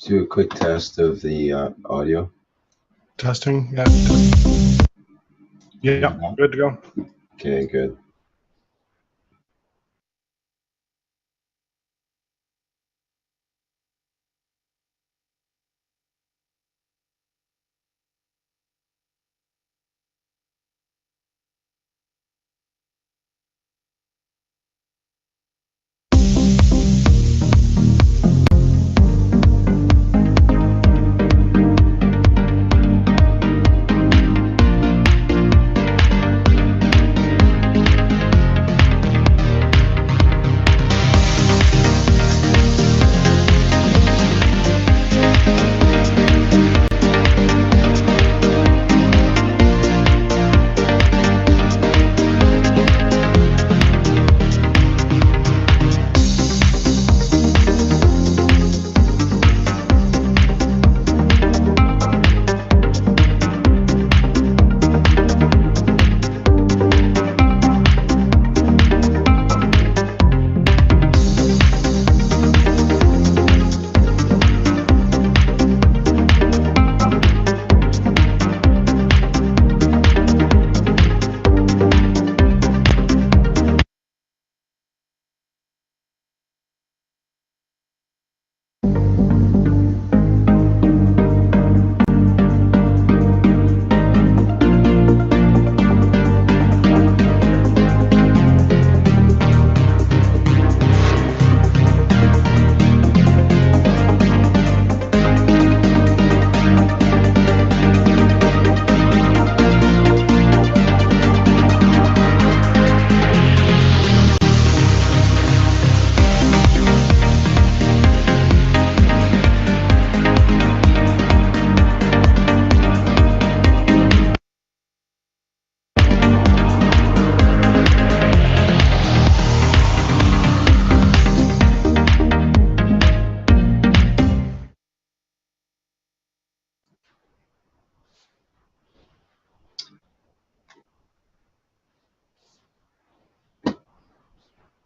Do a quick test of the audio. Testing, yeah. Yeah, good to go. Okay, good.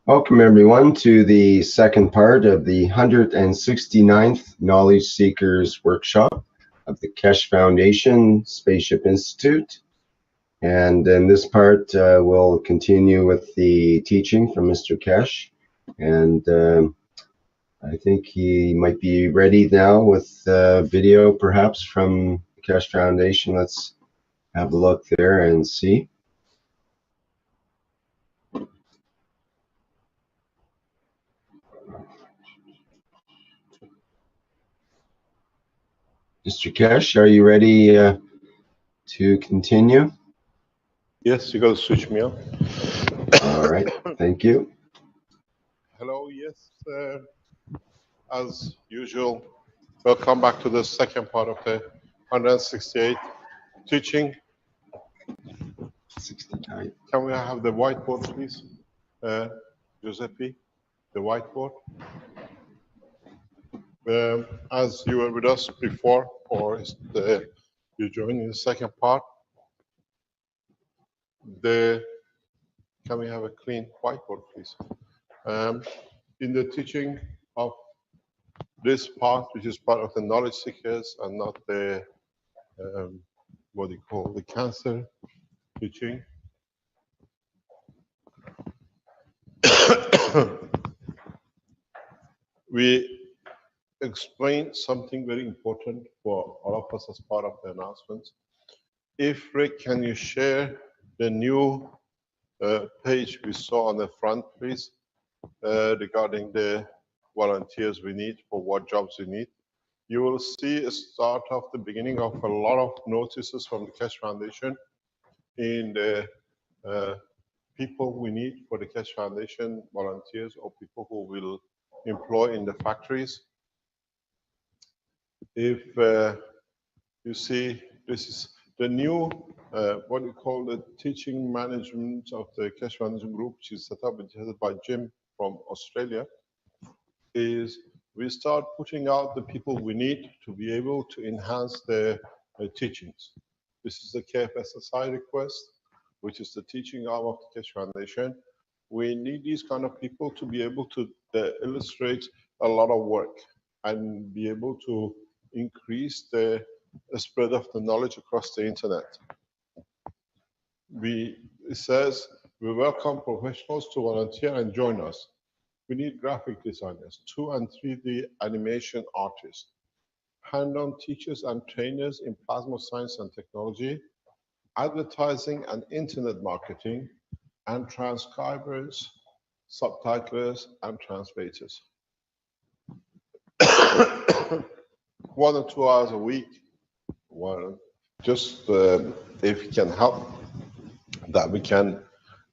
Welcome everyone to the second part of the 169th Knowledge Seekers Workshop of the Keshe Foundation Spaceship Institute. And in this part, we'll continue with the teaching from Mr. Keshe. And I think he might be ready now with video perhaps from the Keshe Foundation. Let's have a look there and see. Mr. Keshe, are you ready to continue? Yes, you got to switch me on. All right, thank you. Hello, yes. As usual, welcome back to the second part of the 168 teaching. 69. Can we have the whiteboard, please? Giuseppe, the whiteboard. As you were with us before, or you joined in the second part, can we have a clean whiteboard, please? In the teaching of this part, which is part of the knowledge seekers and not the what do you call the cancer teaching. We explain something very important for all of us as part of the announcements. If Rick, can you share the new page we saw on the front, please, regarding the volunteers we need for what jobs we need. You will see a start of the beginning of a lot of notices from the Keshe Foundation in the people we need for the Keshe Foundation, volunteers or people who will employ in the factories. If you see, this is the new, what we call the teaching management of the Keshe Foundation group, which is set up and headed by Jim from Australia, is we start putting out the people we need to be able to enhance their teachings. This is the KFSSI request, which is the teaching arm of the Keshe Foundation. We need these kind of people to be able to illustrate a lot of work. and be able to increase the spread of the knowledge across the internet. It says, we welcome professionals to volunteer and join us. We need graphic designers, 2 and 3D animation artists, hand-on teachers and trainers in plasma science and technology, advertising and internet marketing, and transcribers, subtitlers, and translators. 1 or 2 hours a week. Just if we can help, that we can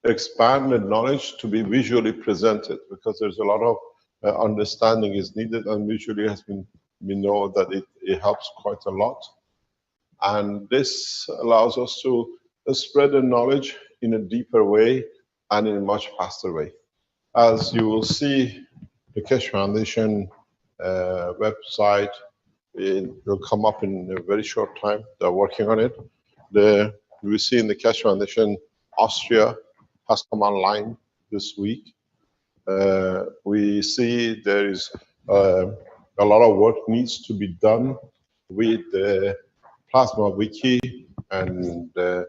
expand the knowledge to be visually presented, because there's a lot of understanding is needed, and visually has been, we know that it helps quite a lot. And this allows us to spread the knowledge in a deeper way and in a much faster way. As you will see, the Keshe Foundation website, it will come up in a very short time. They're working on it. We see in the Keshe Foundation, Austria has come online this week. We see there is a lot of work needs to be done with the Plasma Wiki, and that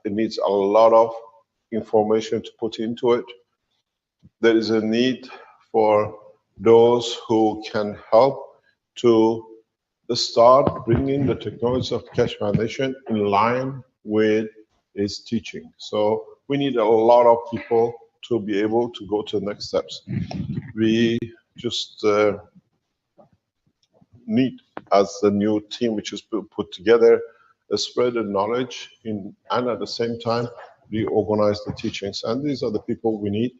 it needs a lot of information to put into it. There is a need for those who can help to start bringing the technology of the Keshe Foundation in line with its teaching. So we need a lot of people to be able to go to the next steps. We just need, as the new team which is put together, spread the knowledge and at the same time reorganize the teachings. And these are the people we need.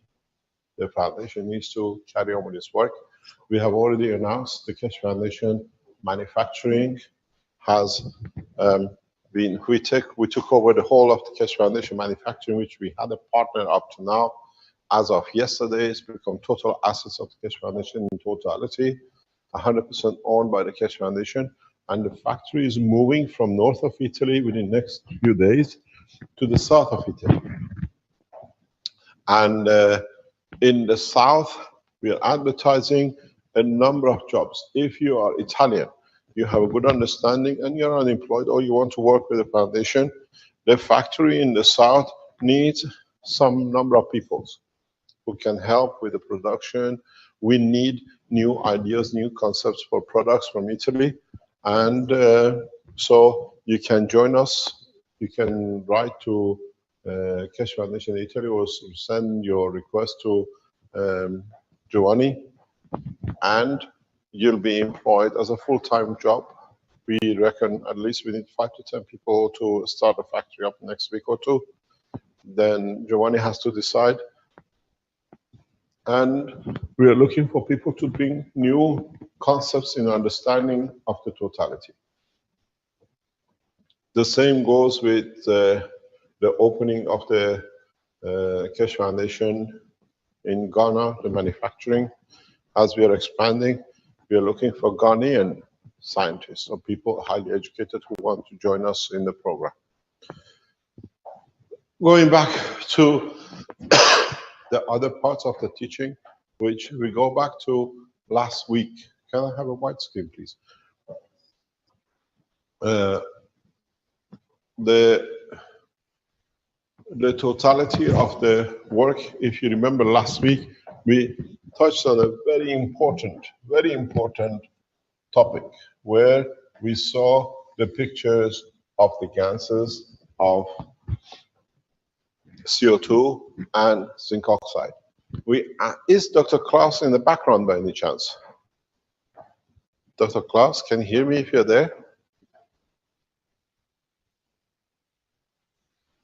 The foundation needs to carry on with its work. We have already announced the Keshe Foundation manufacturing has been, we took over the whole of the Keshe Foundation manufacturing, which we had a partner up to now. As of yesterday, it's become total assets of the Keshe Foundation in totality, 100% owned by the Keshe Foundation. And the factory is moving from north of Italy within the next few days to the south of Italy. And in the south, we are advertising a number of jobs. If you are Italian, you have a good understanding and you're unemployed, or you want to work with the foundation, the factory in the south needs some number of people who can help with the production. We need new ideas, new concepts for products from Italy. And so you can join us. You can write to Keshe Foundation Italy, or send your request to Giovanni, and you'll be employed as a full-time job. We reckon at least we need 5 to 10 people to start the factory up next week or 2. Then Giovanni has to decide. And we are looking for people to bring new concepts in understanding of the totality. The same goes with the opening of the Keshe Foundation in Ghana, the manufacturing. As we are expanding, we are looking for Ghanaian scientists or people highly educated who want to join us in the program. Going back to the other parts of the teaching, which we go back to last week. Can I have a white screen, please? The totality of the work, if you remember last week, we touched on a very important topic where we saw the pictures of the gases of CO2 and zinc oxide. Is Dr. Klaus in the background by any chance? Dr. Klaus, can you hear me if you're there?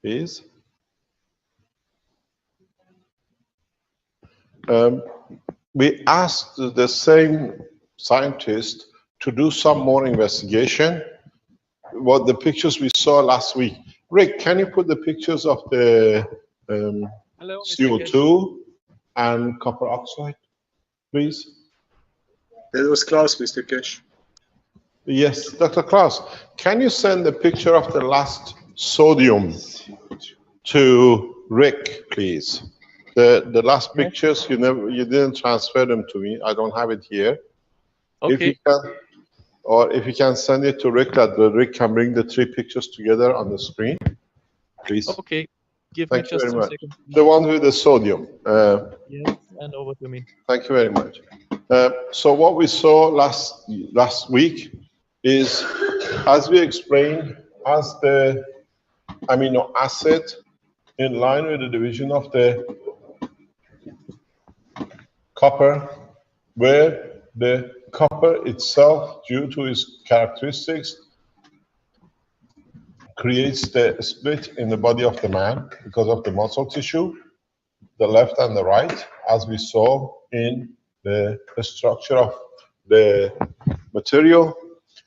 Please. We asked the same scientist to do some more investigation. What the pictures we saw last week. Rick, can you put the pictures of the CO2 and copper oxide, please? That was Klaus, Mr. Keshe. Yes, Dr. Klaus, can you send the picture of the last sodium to Rick, please? The last pictures, you didn't transfer them to me. I don't have it here. Okay. If you can, or if you can send it to Rick, that Rick can bring the 3 pictures together on the screen, please. Okay. Give me Thank you just very some much. seconds. The one with the sodium. Yes, and over to me. Thank you very much. So what we saw last week is, as we explained, as the amino acid in line with the division of the copper, where the copper itself, due to its characteristics, creates the split in the body of the man because of the muscle tissue, the left and the right, as we saw in the structure of the material.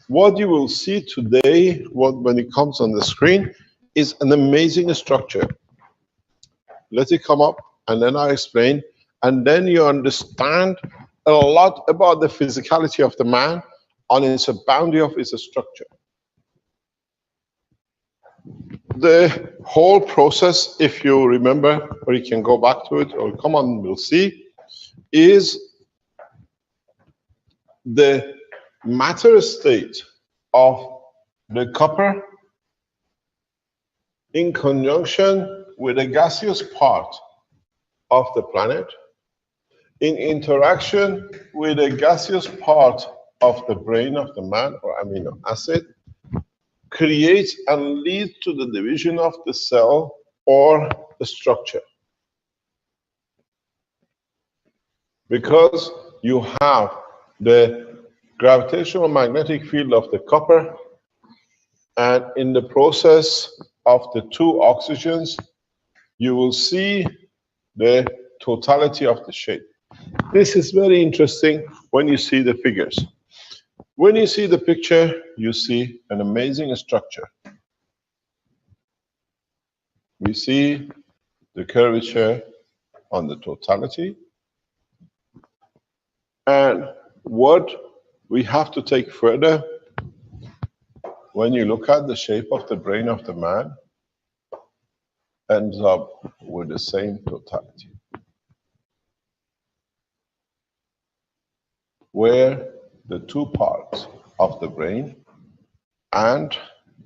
What you will see today, when it comes on the screen, is an amazing structure. Let it come up, and then I'll explain, and then you understand a lot about the physicality of the man on its boundary of its structure. The whole process, if you remember, or you can go back to it, or come on, we'll see, is the matter state of the copper in conjunction with the gaseous part of the planet, in interaction with the gaseous part of the brain of the man, or amino acid, creates and leads to the division of the cell or the structure. Because you have the gravitational magnetic field of the copper, and in the process of the 2 oxygens, you will see the totality of the shape. This is very interesting when you see the figures. When you see the picture, you see an amazing structure. We see the curvature on the totality. And what we have to take further, when you look at the shape of the brain of the man, ends up with the same totality. Where the 2 parts of the brain, and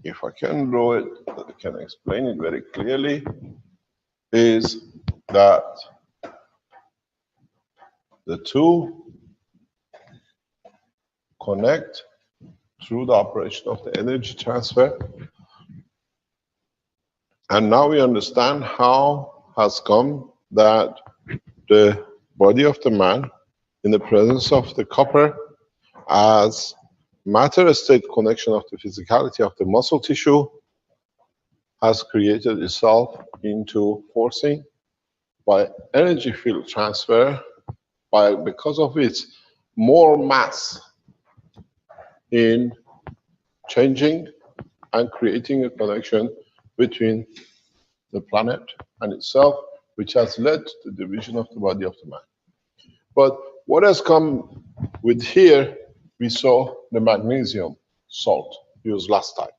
if I can draw it, I can explain it very clearly, is that the 2 connect through the operation of the energy transfer. And now we understand how has come that the body of the man, in the presence of the copper, as matter state connection of the physicality of the muscle tissue, has created itself into forcing by energy field transfer, because of its more mass in changing and creating a connection between the planet and itself, which has led to the division of the body of the man. But what has come with here, we saw the magnesium salt used last time.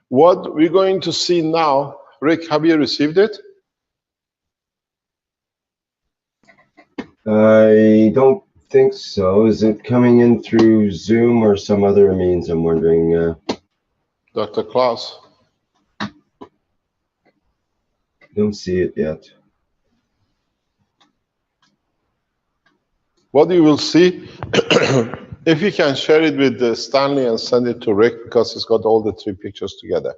What we're going to see now, Rick, have you received it? I don't think so. Is it coming in through Zoom or some other means? I'm wondering. Dr. Klaus? Don't see it yet. What you will see, if you can share it with Stanley and send it to Rick, because it's got all the 3 pictures together.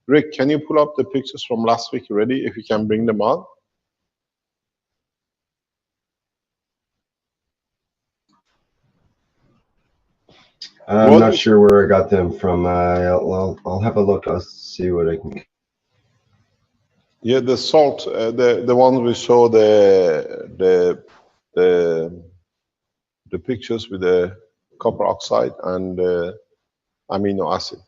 Rick, can you pull up the pictures from last week already, if you can bring them on? I'm not sure where I got them from. I'll have a look. I'll see what I can. Yeah, the salt, the ones we saw, the pictures with the copper oxide and amino acid.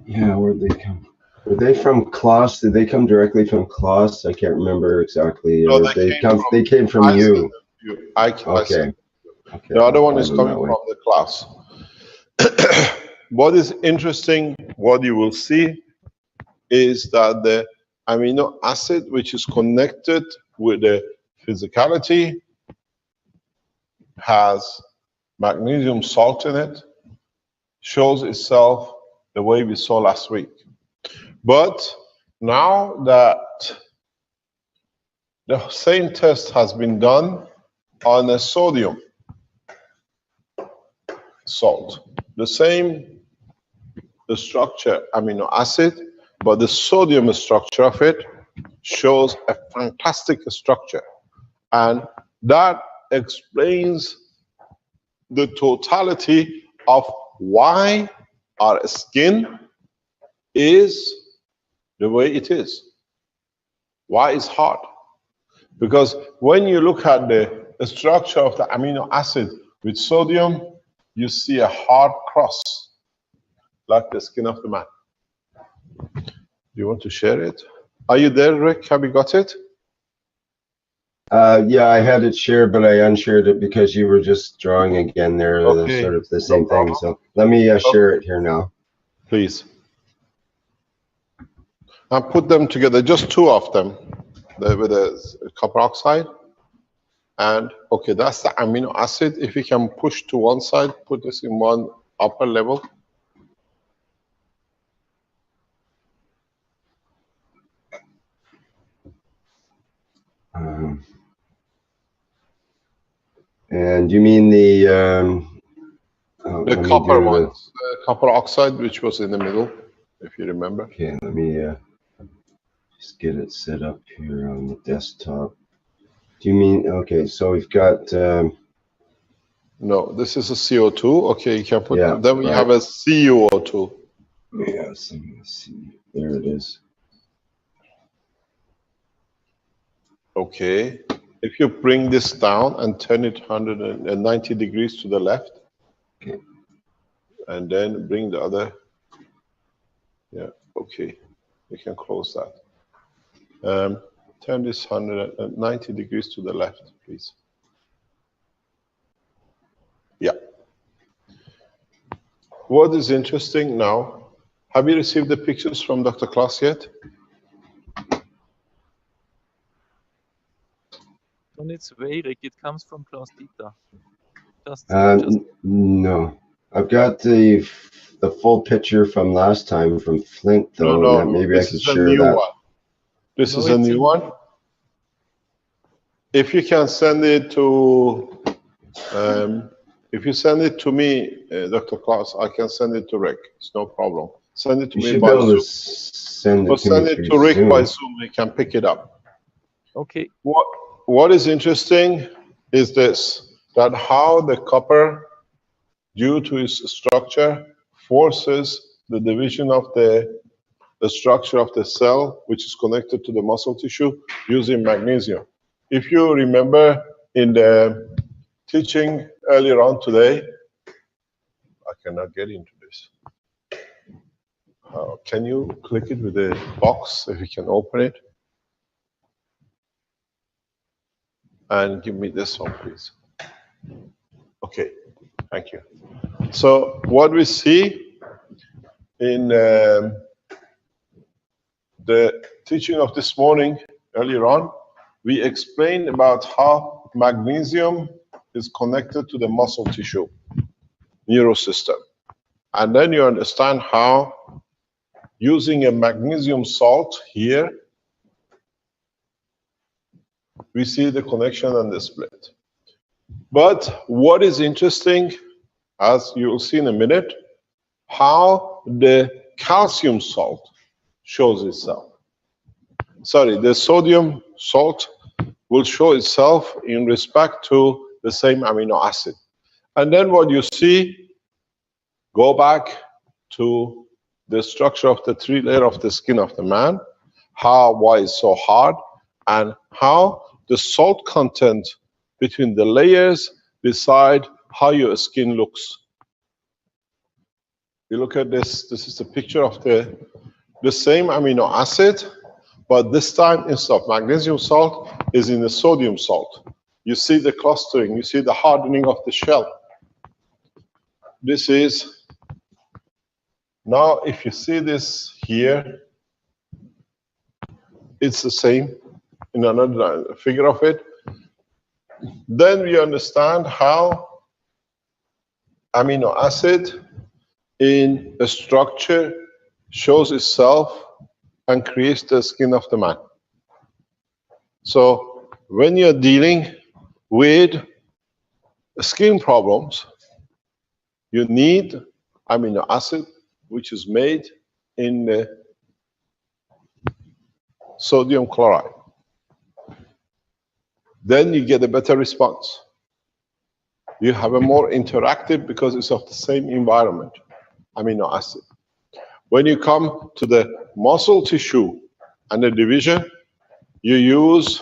Yeah, where'd they come? Were they from Klaus? Did they come directly from Klaus? I can't remember exactly. No, they came from you. Okay. Okay. The other one is coming from the class. What is interesting, what you will see, is that the amino acid which is connected with the physicality, has magnesium salt in it, shows itself the way we saw last week. But now that the same test has been done on a sodium salt, the same structure amino acid, but the sodium structure of it shows a fantastic structure, and that explains the totality of why our skin is the way it is. Why it's hard? Because when you look at the structure of the amino acid with sodium, you see a hard cross, like the skin of the man. Do you want to share it? Are you there, Rick? Have you got it? Yeah, I had it shared, but I unshared it because you were just drawing again there, Okay. sort of the same thing. So let me share it here now. Please. And put them together, just two of them, with a copper oxide. And okay, that's the amino acid. If you can push to one side, put this in one upper level. And you mean the The copper ones, the copper oxide, which was in the middle, if you remember. Okay, let me just get it set up here on the desktop. Do you mean, okay, so we've got No, this is a CO2. Okay, you can put, yeah, then we right. have a CuO2. Yes, let me see. There it is. Okay, if you bring this down and turn it 190 degrees to the left, Okay. and then bring the other, yeah, okay, we can close that. Turn this 190 degrees to the left, please. Yeah. What is interesting now, have you received the pictures from Dr. Klaus yet? On its way, Rick. It comes from Klaus Dieter. Just No, I've got the full picture from last time from Flint though. No, and maybe I this can is a share new that. one. This No, is a it's new in- one. If you can send it to, if you send it to me, Dr. Klaus, I can send it to Rick. It's no problem. Send it to You me should be by able Zoom. to send Or it to send me it through to Rick by Zoom. Zoom. He can pick it up. Okay. What is interesting is this, that how the copper, due to its structure, forces the division of the structure of the cell, which is connected to the muscle tissue, using magnesium. If you remember in the teaching earlier on today, I cannot get into this. Can you click it with the box, if you can open it? And give me this one, please. Okay, thank you. So what we see in the teaching of this morning, earlier on, we explained about how magnesium is connected to the muscle tissue, neurosystem. And then you understand how using a magnesium salt here, we see the connection and the split. But what is interesting, as you will see in a minute, how the calcium salt shows itself. Sorry, the sodium salt will show itself in respect to the same amino acid. And then what you see, go back to the structure of the 3 layer of the skin of the man, why it's so hard, and how the salt content between the layers decide how your skin looks. You look at this, this is a picture of the same amino acid, but this time instead of magnesium salt is in the sodium salt. You see the clustering, you see the hardening of the shell. This is, now if you see this here, it's the same in another figure of it. Then we understand how amino acid in a structure shows itself and creates the skin of the man. So when you're dealing with skin problems, you need amino acid, which is made in the sodium chloride. Then you get a better response. You have a more interactive because it's of the same environment, amino acid. When you come to the muscle tissue and the division, you use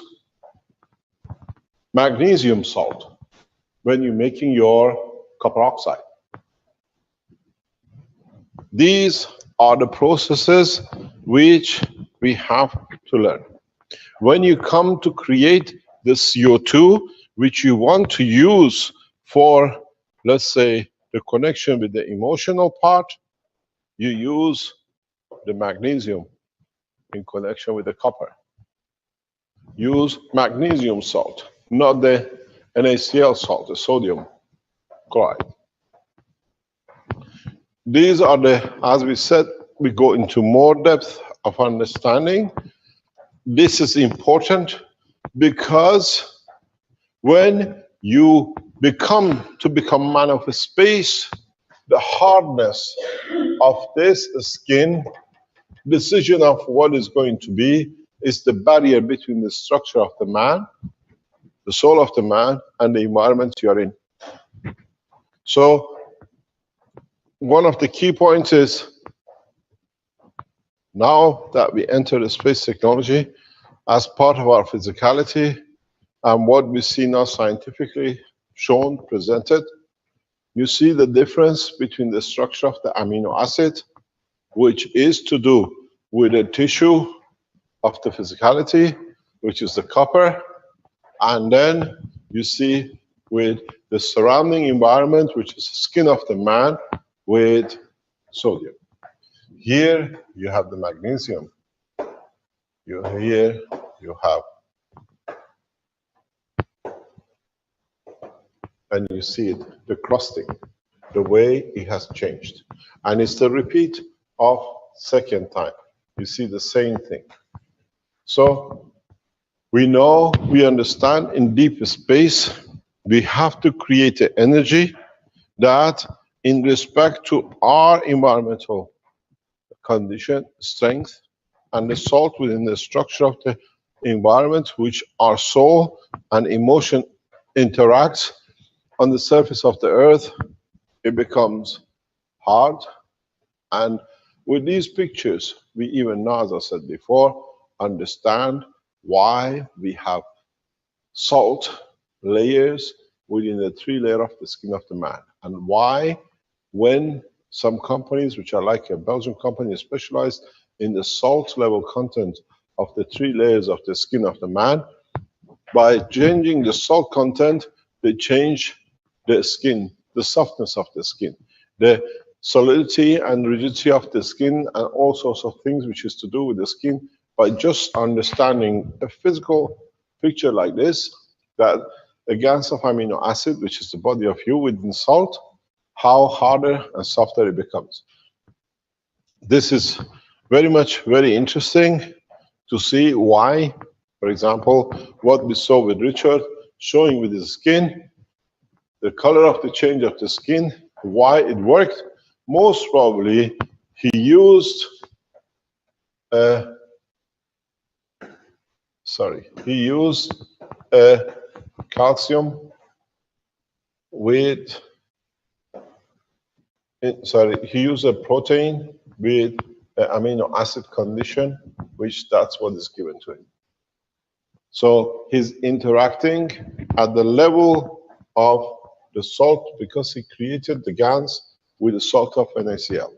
magnesium salt when you're making your copper oxide. These are the processes which we have to learn. When you come to create the CO2, which you want to use for, let's say, the connection with the emotional part, you use the magnesium in connection with the copper. Use magnesium salt, not the NaCl salt, the sodium chloride. These are the, as we said, we go into more depth of understanding. This is important because when you become man of space, the hardness of this skin, decision of what is going to be, is the barrier between the structure of the man, the soul of the man, and the environment you are in. So one of the key points is, now that we enter the space technology as part of our physicality and what we see now scientifically shown, presented, you see the difference between the structure of the amino acid, which is to do with the tissue of the physicality, which is the copper, and then you see with the surrounding environment, which is the skin of the man, with sodium. Here you have the magnesium. Here you have, and you see it, the crusting, the way it has changed. And it's the repeat of second time. You see the same thing. So we know, we understand in deep space, we have to create an energy that in respect to our environmental condition, strength, and the salt within the structure of the environment, which our soul and emotion interacts on the surface of the earth, it becomes hard. And with these pictures, we even now, as I said before, understand why we have salt layers within the 3 layers of the skin of the man, and why when some companies, which are like a Belgian company specialized in the salt level content of the 3 layers of the skin of the man, by changing the salt content, they change the skin, the softness of the skin, the solidity and rigidity of the skin, and all sorts of things which is to do with the skin. By just understanding a physical picture like this, that a gas of amino acid, which is the body of you within salt, how harder and softer it becomes. This is very interesting to see why, for example, what we saw with Richard, showing with his skin, the color of the change of the skin, why it worked. Most probably he used calcium with, he used a protein with an amino acid condition, which that's what is given to him. So he's interacting at the level of the salt because he created the GANs with the salt of NaCl.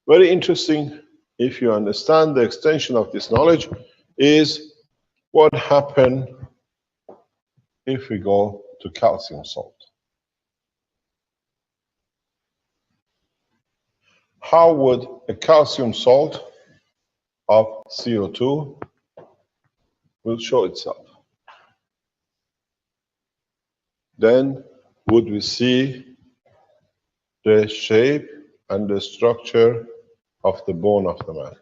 Very interesting, if you understand the extension of this knowledge, is what happened if we go to calcium salt. How would a calcium salt of CO2 will show itself. Then would we see the shape and the structure of the bone of the man.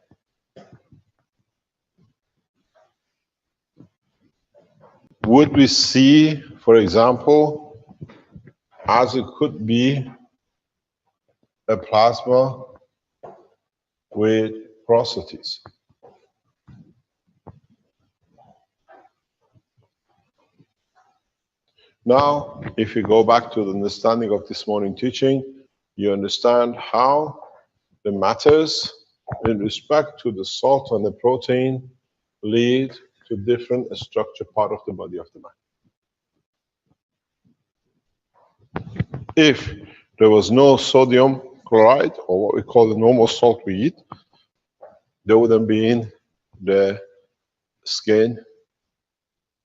Would we see, for example, as it could be a plasma with porosities? Now, if you go back to the understanding of this morning teaching, you understand how the matters in respect to the salt and the protein lead to different structure part of the body of the man. If there was no sodium chloride, or what we call the normal salt we eat, there wouldn't be in the skin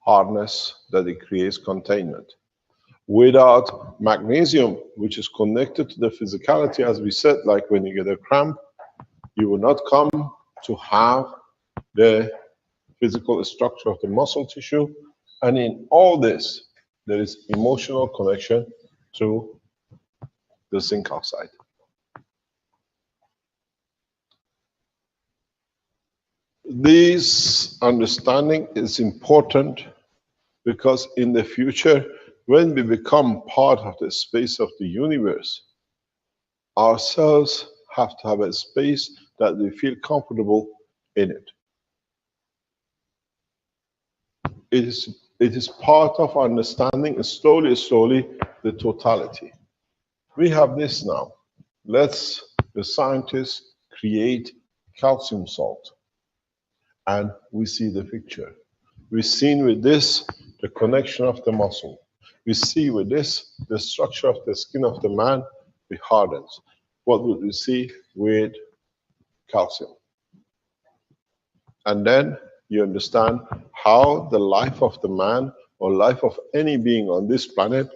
hardness that it creates containment. Without magnesium, which is connected to the physicality, as we said, like when you get a cramp, you will not come to have the physical structure of the muscle tissue. And in all this, there is emotional connection to the zinc oxide. This understanding is important because in the future, when we become part of the space of the universe, our cells have to have a space that we feel comfortable in it. It is part of understanding slowly the totality. We have this now. Let's, the scientists, create calcium salt. And we see the picture. We've seen with this the connection of the muscle. We see with this the structure of the skin of the man, it hardens. What would we see with calcium? And then you understand how the life of the man or life of any being on this planet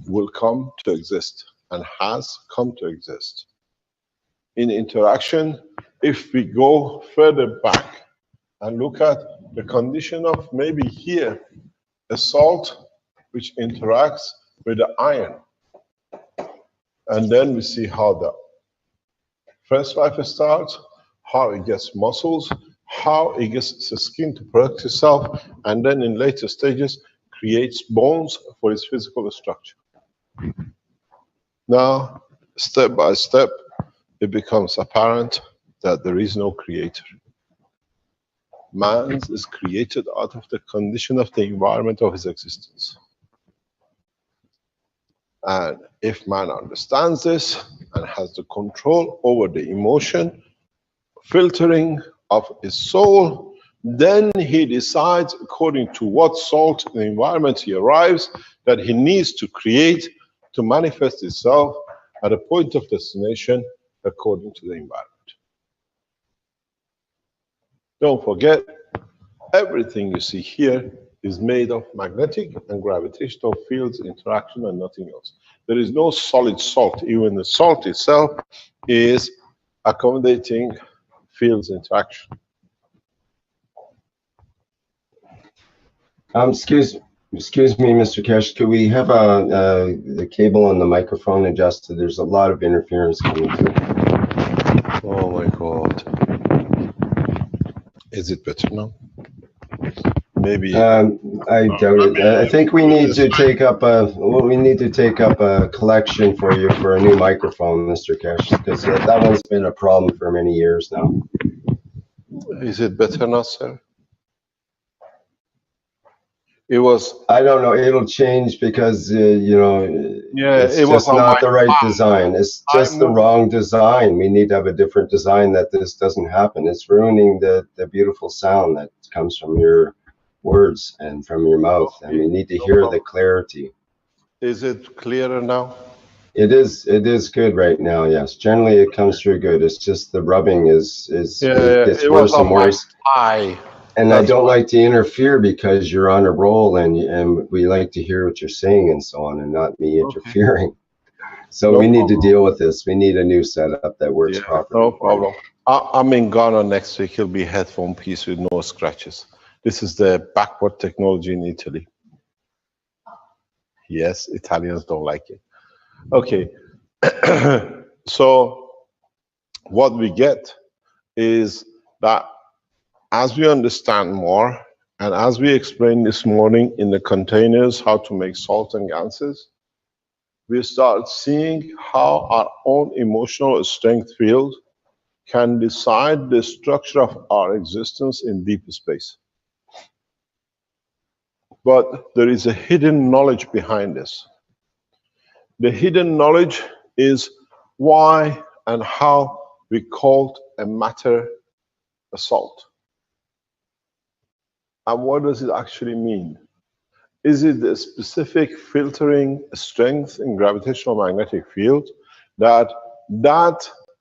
will come to exist and has come to exist. In interaction, if we go further back and look at the condition of maybe here, a salt which interacts with the iron. And then we see how the first life starts, how it gets muscles, how it gets the skin to protect itself, and then in later stages creates bones for its physical structure. Now, step by step, it becomes apparent that there is no creator. Man is created out of the condition of the environment of his existence. And if man understands this and has the control over the emotion, filtering of his soul, then he decides according to what salt in the environment he arrives that he needs to create to manifest itself at a point of destination according to the environment. Don't forget, everything you see here is made of magnetic and gravitational fields interaction and nothing else. There is no solid salt. Even the salt itself is accommodating fields interaction. Excuse me, Mr. Keshe. Could we have the cable on the microphone adjusted? There's a lot of interference coming through. Oh my God. Is it better now? Maybe. I doubt it. I think we need to take up a collection for you for a new microphone, Mr. Keshe, because that one's been a problem for many years now. Is it better now, sir? It was. I don't know. It'll change because Yeah, it's it was just not the right plan. design. It's just the wrong design. We need to have a different design that this doesn't happen. It's ruining the beautiful sound that comes from your words and from your mouth, and we need to hear the clarity. Is it clearer now? It is good right now. Yes, generally it comes through good. It's just the rubbing it gets worse and worse. And I don't like to interfere because you're on a roll and we like to hear what you're saying and so on, and not me interfering. So No we need to problem. deal with this. We need a new setup that works Yeah, properly. no problem. I'm in Ghana next week. It'll be headphone piece with no scratches. This is the backward technology in Italy. Yes, Italians don't like it. Okay. So what we get is that as we understand more, and as we explained this morning in the containers, how to make salt and gases, we start seeing how our own emotional strength field can decide the structure of our existence in deep space. But there is a hidden knowledge behind this. The hidden knowledge is why and how we called a matter a salt. And what does it actually mean? Is it the specific filtering strength in gravitational magnetic field that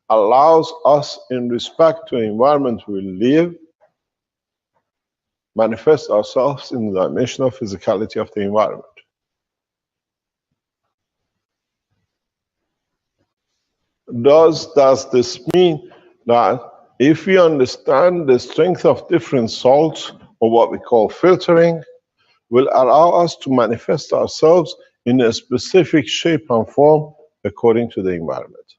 allows us, in respect to the environment we live, manifest ourselves in the dimension of physicality of the environment? Does this mean that if we understand the strength of different salts, or what we call filtering, will allow us to manifest ourselves in a specific shape and form according to the environment?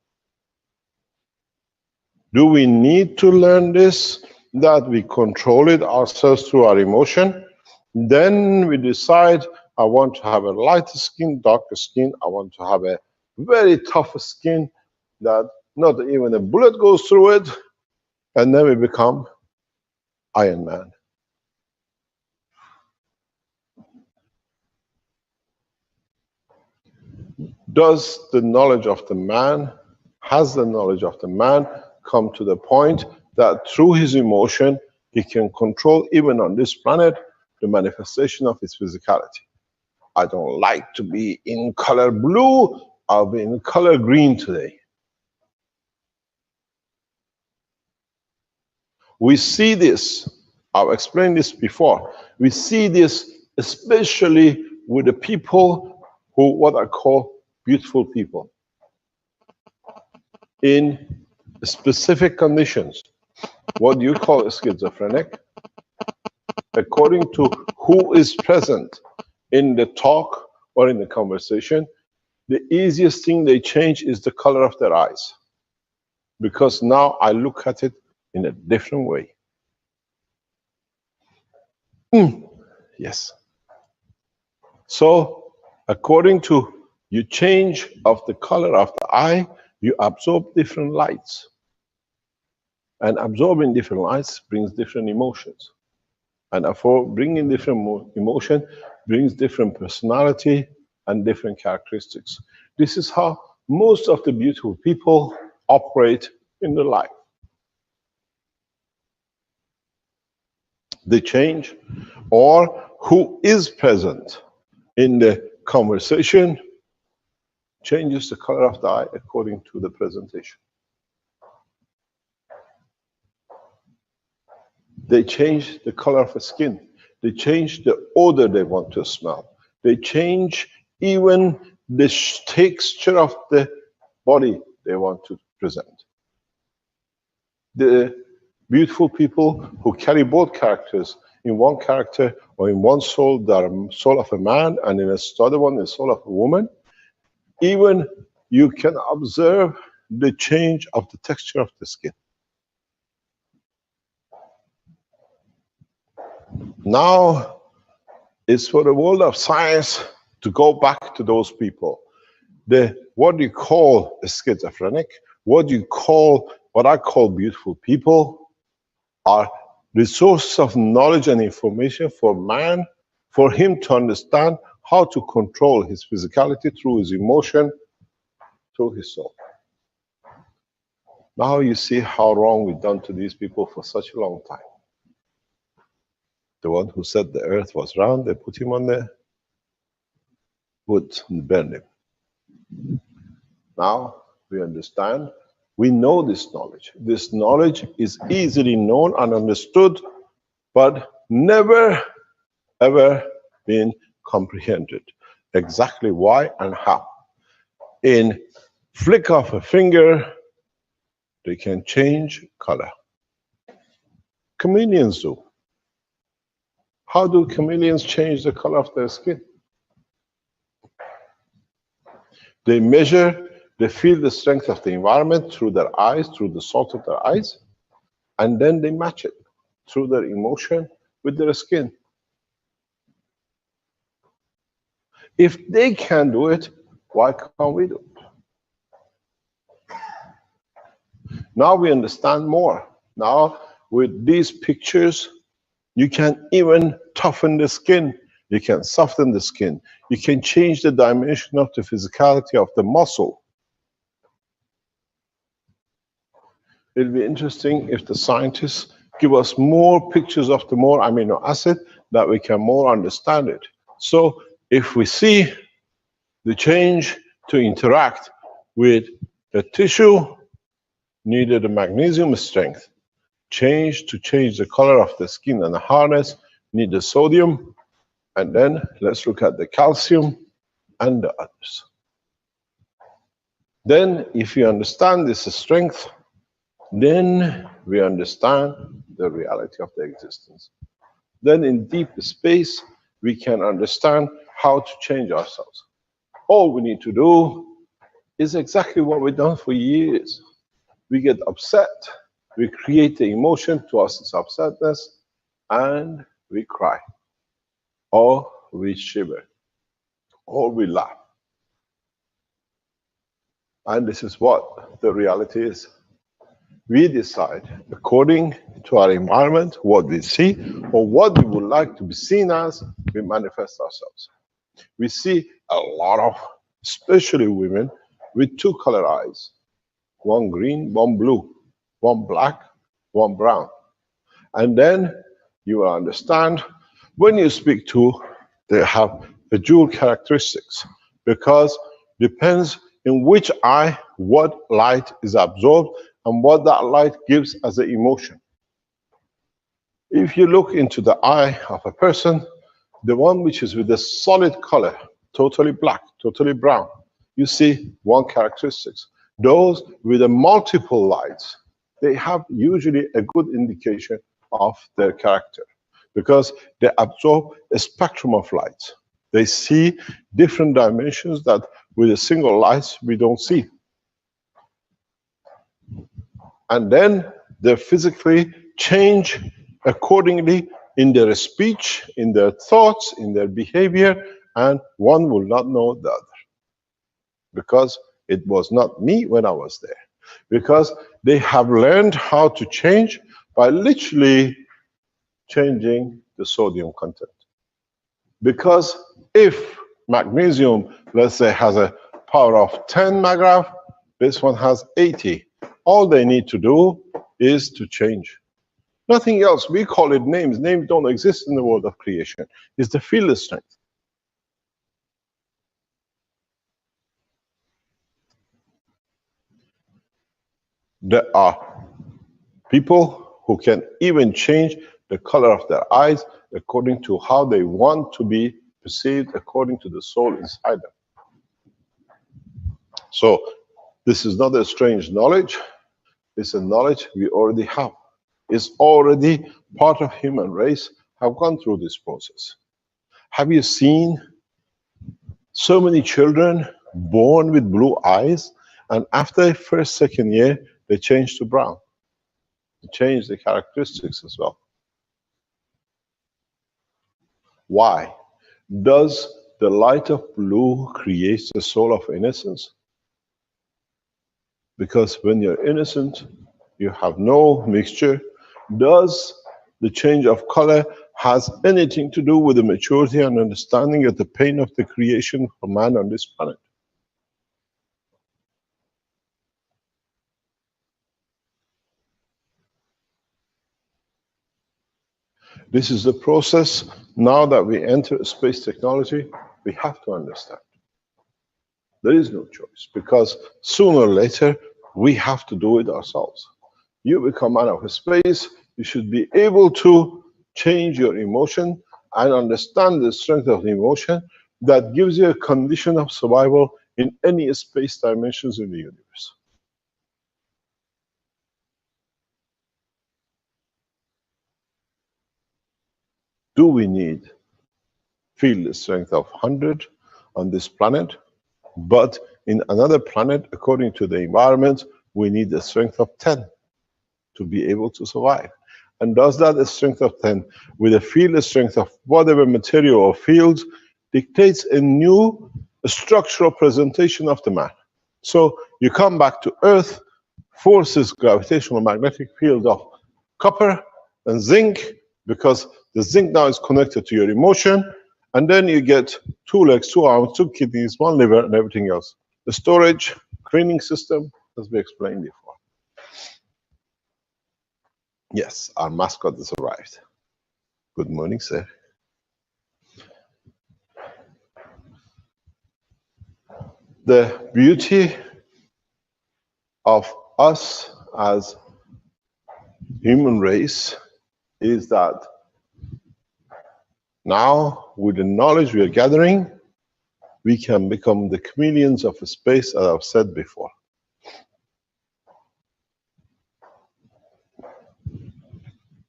Do we need to learn this, that we control it ourselves through our emotion? Then we decide, I want to have a lighter skin, darker skin, I want to have a very tough skin that not even a bullet goes through it, and then we become Iron Man. Does the knowledge of the man, has the knowledge of the man come to the point that through his emotion, he can control, even on this planet, the manifestation of his physicality? I don't like to be in color blue, I'll be in color green today. We see this, I've explained this before, we see this especially with the people who, what I call beautiful people. In specific conditions, what do you call a schizophrenic? According to who is present in the talk or in the conversation, the easiest thing they change is the color of their eyes. Because now I look at it in a different way. Yes. So, according to your change of the color of the eye, you absorb different lights. And absorbing different lights brings different emotions. And therefore, bringing different emotion brings different personality and different characteristics. This is how most of the beautiful people operate in their life. They change, or who is present in the conversation changes the color of the eye according to the presentation. They change the color of the skin. They change the odor they want to smell. They change even the texture of the body they want to present. The beautiful people who carry both characters, in one character or in one soul, they are a soul of a man, and in the other one, the soul of a woman. Even you can observe the change of the texture of the skin. Now, it's for the world of science to go back to those people. What you call a schizophrenic, what I call beautiful people, are resources of knowledge and information for man, for him to understand how to control his physicality through his emotion, through his soul. Now you see how wrong we've done to these people for such a long time. The one who said the earth was round, they put him on the wood and burned him. Now we understand, we know this knowledge. This knowledge is easily known and understood, but never ever been comprehended. Exactly why and how. in flick of a finger, they can change color. Chameleons do. How do chameleons change the color of their skin? They measure, they feel the strength of the environment through their eyes, through the salt of their eyes, and then they match it through their emotion with their skin. If they can do it, why can't we do it? Now we understand more. Now with these pictures, you can even toughen the skin. You can soften the skin. You can change the dimension of the physicality of the muscle. It'll be interesting if the scientists give us more pictures of the more amino acid that we can more understand it. So if we see the change to interact with the tissue, needed a magnesium strength. Change to change the color of the skin and the harness, need the sodium. And then let's look at the calcium and the others. Then if you understand this strength, then we understand the reality of the existence. Then in deep space, we can understand how to change ourselves. All we need to do is exactly what we've done for years. We get upset, we create the emotion to us, it's upsetness, and we cry, or we shiver, or we laugh. And this is what the reality is. We decide, according to our environment, what we see, or what we would like to be seen as, we manifest ourselves. We see a lot of, especially women, with two color eyes. One green, one blue, one black, one brown. And then you will understand, when you speak to, they have a dual characteristics, because depends in which eye, what light is absorbed, and what that light gives as an emotion. If you look into the eye of a person, the one which is with a solid color, totally black, totally brown, you see one characteristics. Those with a multiple lights, they have usually a good indication of their character, because they absorb a spectrum of light. They see different dimensions that with a single light we don't see. And then they physically change accordingly in their speech, in their thoughts, in their behavior, and one will not know the other. Because it was not me when I was there. Because they have learned how to change by literally changing the sodium content. Because if magnesium, let's say, has a power of 10 megagraph, this one has 80. All they need to do is to change. Nothing else. We call it names. Names don't exist in the world of creation. It's the field strength. There are people who can even change the color of their eyes according to how they want to be perceived, according to the soul inside them. So this is not a strange knowledge. It's a knowledge we already have. It's already part of human race, have gone through this process. Have you seen so many children born with blue eyes, and after first, second year, they change to brown? They change the characteristics as well. Why? Does the light of blue create the soul of innocence? Because when you're innocent, you have no mixture. Does the change of color has anything to do with the maturity and understanding of the pain of the creation of man on this planet? This is the process. Now that we enter space technology, we have to understand. There is no choice, because sooner or later, we have to do it ourselves. You become man of space, you should be able to change your emotion and understand the strength of the emotion that gives you a condition of survival in any space dimensions in the universe. Do we need field strength of 100 on this planet? But in another planet, according to the environment, we need a strength of 10 to be able to survive. And does that strength of 10 with a field strength of whatever material or fields dictates a new structural presentation of the man. So you come back to Earth, forces gravitational magnetic field of copper and zinc, because the zinc now is connected to your emotion, and then you get 2 legs, 2 arms, 2 kidneys, 1 liver, and everything else. The storage, cleaning system, as we explained before. Yes, our mascot has arrived. Good morning, sir. The beauty of us as human race is that now, with the knowledge we are gathering, we can become the chameleons of space, as I've said before.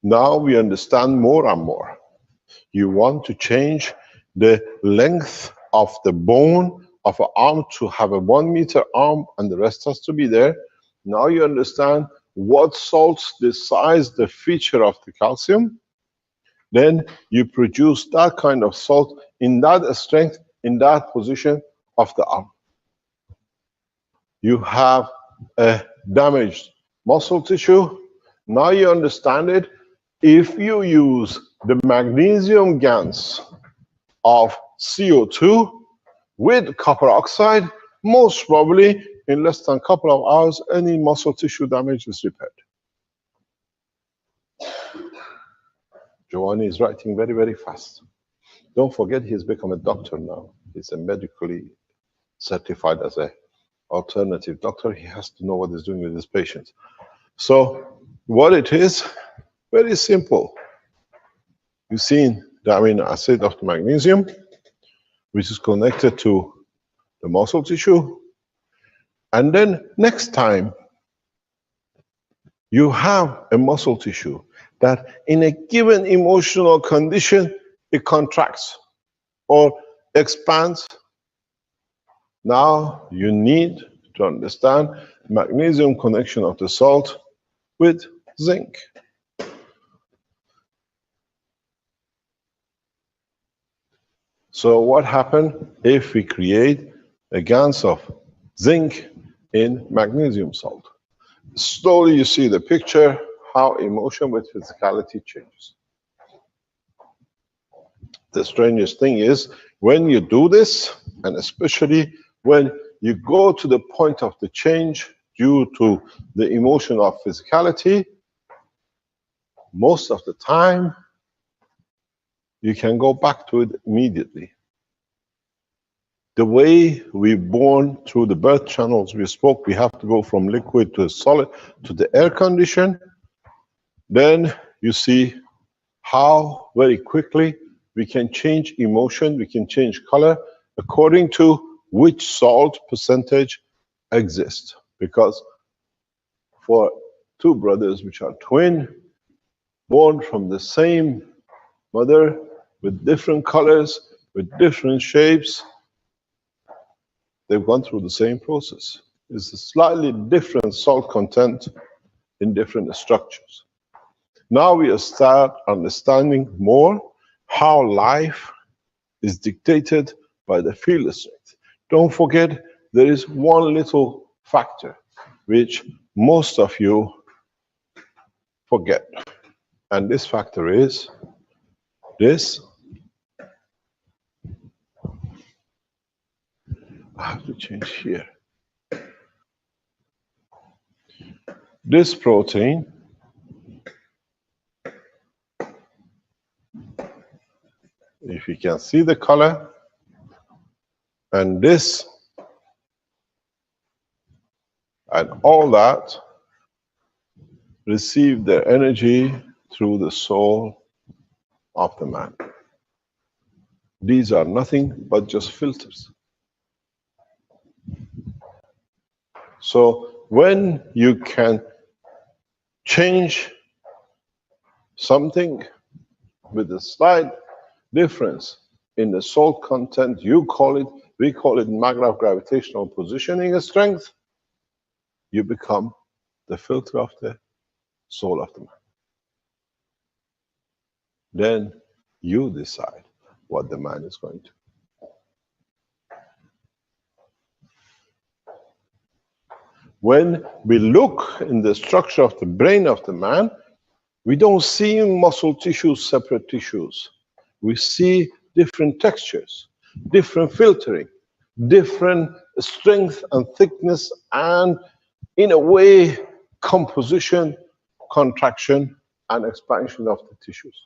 Now we understand more and more. You want to change the length of the bone of an arm to have a 1 meter arm and the rest has to be there. Now you understand what salts decide the feature of the calcium. Then you produce that kind of salt in that strength, in that position of the arm. You have a damaged muscle tissue. Now you understand it. If you use the magnesium GANs of CO2 with copper oxide, most probably in less than a couple of hours, any muscle tissue damage is repaired. Giovanni is writing very, very fast. Don't forget he's become a doctor now. He's a medically certified as an alternative doctor. He has to know what he's doing with his patients. So what it is, very simple. You've seen the amino acid of the magnesium, which is connected to the muscle tissue. And then next time you have a muscle tissue that in a given emotional condition, it contracts or expands. Now you need to understand magnesium connection of the salt with zinc. So what happens if we create a GANs of zinc in magnesium salt? Slowly you see the picture, how emotion with physicality changes. The strangest thing is, when you do this, and especially when you go to the point of the change due to the emotion of physicality, most of the time, you can go back to it immediately. The way we're born through the birth channels we spoke, we have to go from liquid to a solid to the air condition. Then you see how very quickly we can change emotion, we can change color according to which salt percentage exists. Because for 2 brothers which are twin, born from the same mother, with different colors, with different shapes, they've gone through the same process. It's a slightly different salt content in different structures. Now we start understanding more how life is dictated by the field strength. Don't forget, there is one little factor which most of you forget. And this factor is this. I have to change here. This protein if you can see the color, and this, and all that receive their energy through the soul of the man. These are nothing but just filters. So when you can change something with a slight difference in the salt content, you call it, we call it Maglev gravitational positioning strength, you become the filter of the soul of the man. Then you decide what the man is going to. When we look in the structure of the brain of the man, we don't see muscle tissues, separate tissues. We see different textures, different filtering, different strength and thickness, and in a way, composition, contraction, and expansion of the tissues.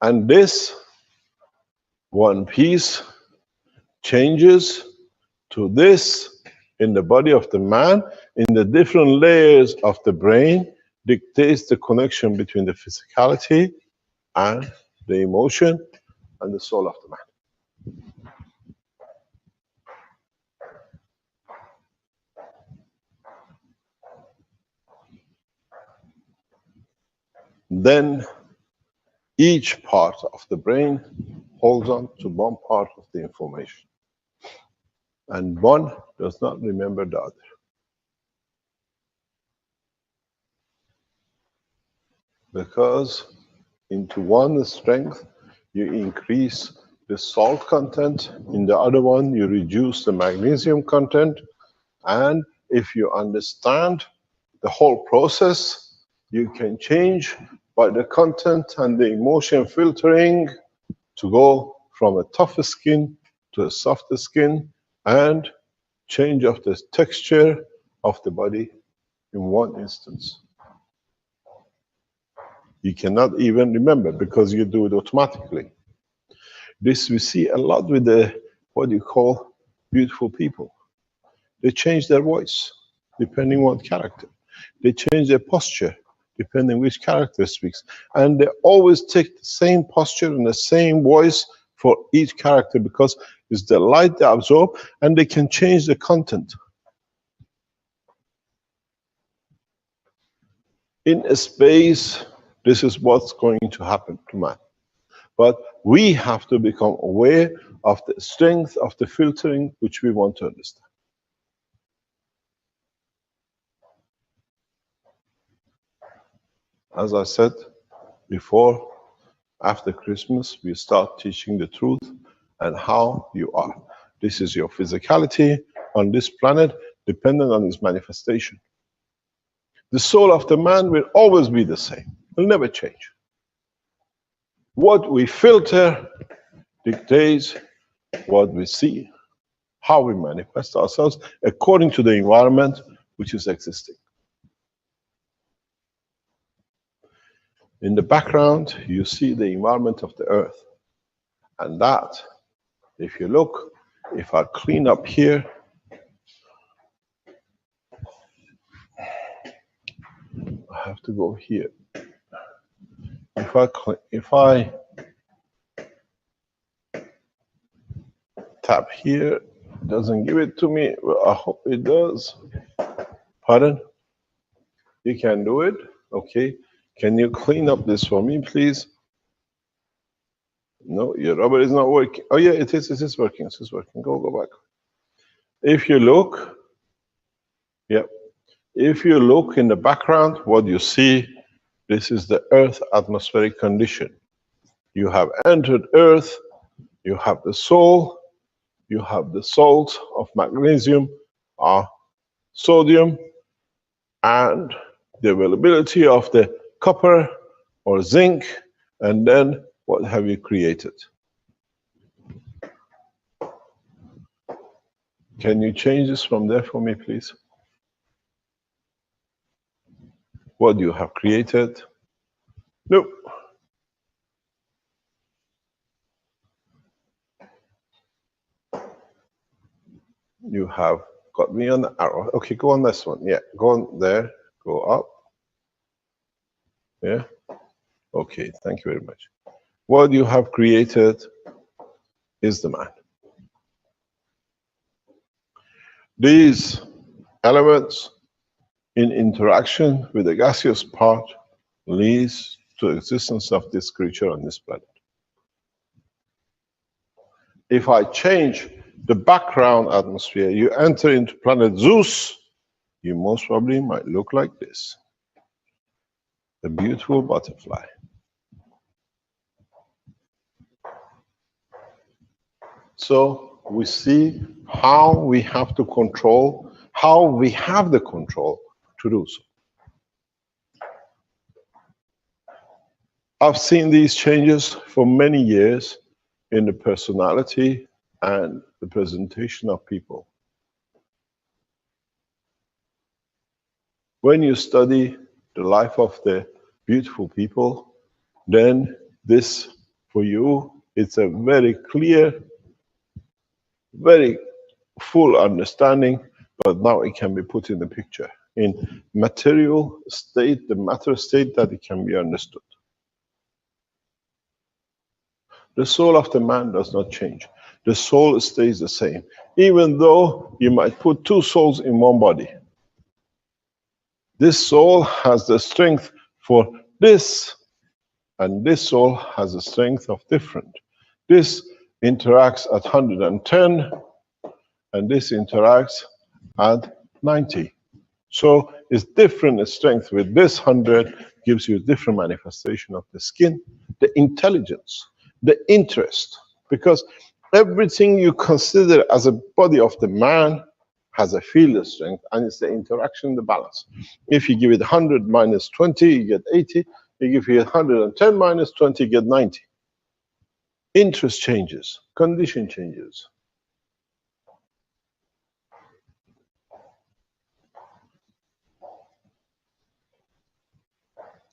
And this one piece changes to this in the body of the man, in the different layers of the brain, dictates the connection between the physicality and the emotion and the soul of the man. Then each part of the brain holds on to one part of the information, and one does not remember the other. Because into one strength you increase the salt content, in the other one you reduce the magnesium content, and if you understand the whole process, you can change by the content and the emotion filtering to go from a tougher skin to a softer skin, and change of the texture of the body in one instance. You cannot even remember because you do it automatically. This we see a lot with the, what you call, beautiful people. They change their voice depending on what character. They change their posture depending which character speaks. And they always take the same posture and the same voice for each character because it's the light they absorb, and they can change the content. In a space, this is what's going to happen to man. But we have to become aware of the strength of the filtering which we want to understand. As I said before, after Christmas, we start teaching the truth and how you are. This is your physicality on this planet, dependent on its manifestation. The soul of the man will always be the same. It will never change. What we filter dictates what we see, how we manifest ourselves according to the environment which is existing. In the background, you see the environment of the earth. And that, if you look, if I clean up here, I have to go here. If I tap here, it doesn't give it to me. Well, I hope it does. Pardon? You can do it? Okay. Can you clean up this for me, please? No, your rubber is not working. Oh yeah, it is working. It is working. Go back. If you look, yeah. If you look in the background, what you see, this is the Earth atmospheric condition. You have entered Earth, you have the soul, you have the salts of magnesium, sodium, and the availability of the copper or zinc, and then what have you created? Can you change this from there for me, please? What you have created? Nope. You have got me on the arrow. Okay, go on this one. Yeah, go on there. Go up. Yeah. Okay, thank you very much. What you have created is the man. These elements in interaction with the gaseous part leads to the existence of this creature on this planet. If I change the background atmosphere, you enter into planet Zeus, you most probably might look like this. A beautiful butterfly. So we see how we have to control, how we have the control to do so. I've seen these changes for many years in the personality and the presentation of people. When you study the life of the beautiful people, then this, for you, it's a very clear, very full understanding, but now it can be put in the picture, in material state, the matter state, that it can be understood. The soul of the man does not change. The soul stays the same, even though you might put two souls in one body. This soul has the strength for this, and this soul has the strength of different. This interacts at 110, and this interacts at 90. So it's different strength. With this 100 gives you a different manifestation of the skin, the intelligence, the interest, because everything you consider as a body of the man has a field strength, and it's the interaction, the balance. If you give it 100 minus 20, you get 80. You give it 110 minus 20, you get 90. Interest changes, condition changes.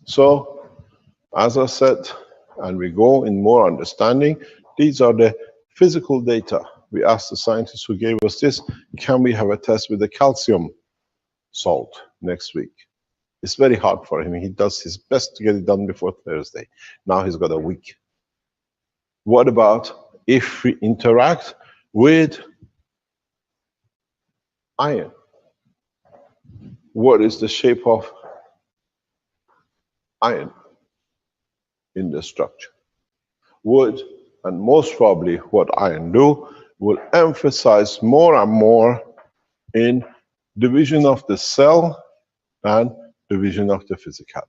So, as I said, and we go in more understanding, these are the physical data. We asked the scientists who gave us this, can we have a test with the calcium salt next week? It's very hard for him. He does his best to get it done before Thursday. Now he's got a week. What about if we interact with iron? What is the shape of iron in the structure? Would, and most probably what iron do, will emphasize more and more in division of the cell and division of the physicality.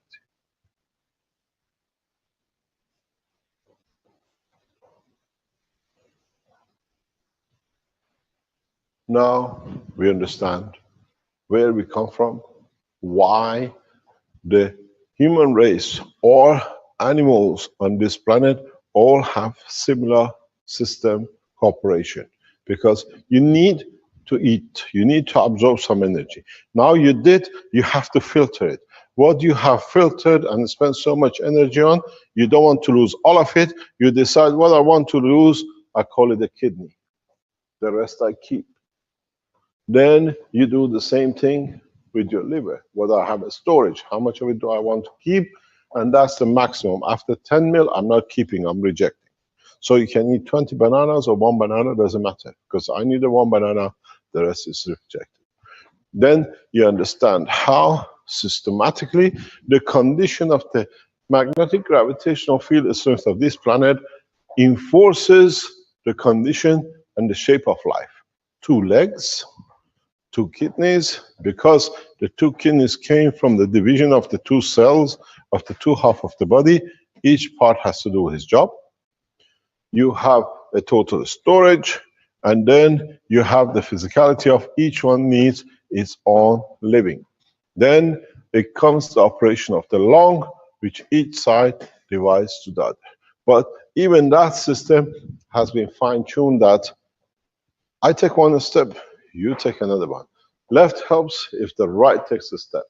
Now we understand where we come from, why the human race or animals on this planet all have similar system cooperation, because you need to eat, you need to absorb some energy. Now you did, you have to filter it. What you have filtered and spent so much energy on, you don't want to lose all of it. You decide what I want to lose, I call it a kidney. The rest I keep. Then you do the same thing with your liver. Whether I have a storage, how much of it do I want to keep? And that's the maximum. After 10 mil, I'm not keeping, I'm rejecting. So you can eat 20 bananas or one banana, doesn't matter, because I need the one banana, the rest is rejected. Then you understand how systematically the condition of the magnetic gravitational field strength of this planet enforces the condition and the shape of life. 2 legs, 2 kidneys, because the 2 kidneys came from the division of the 2 cells of the 2 half of the body. Each part has to do his job. You have a total storage, and then you have the physicality of each one needs its own living. Then it comes the operation of the lung, which each side divides to the other. But even that system has been fine-tuned that I take one step, you take another one. Left helps if the right takes a step.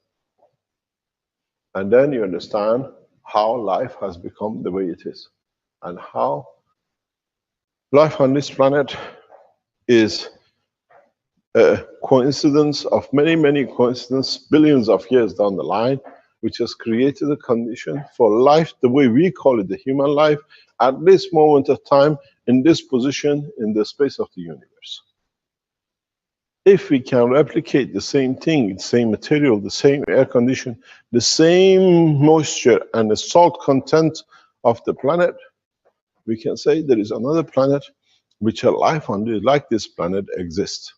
And then you understand how life has become the way it is, and how life on this planet is a coincidence of many, many coincidences, billions of years down the line, which has created a condition for life, the way we call it, the human life, at this moment of time, in this position, in the space of the universe. If we can replicate the same thing, the same material, the same air condition, the same moisture and the salt content of the planet, we can say there is another planet which a life on like this planet exists.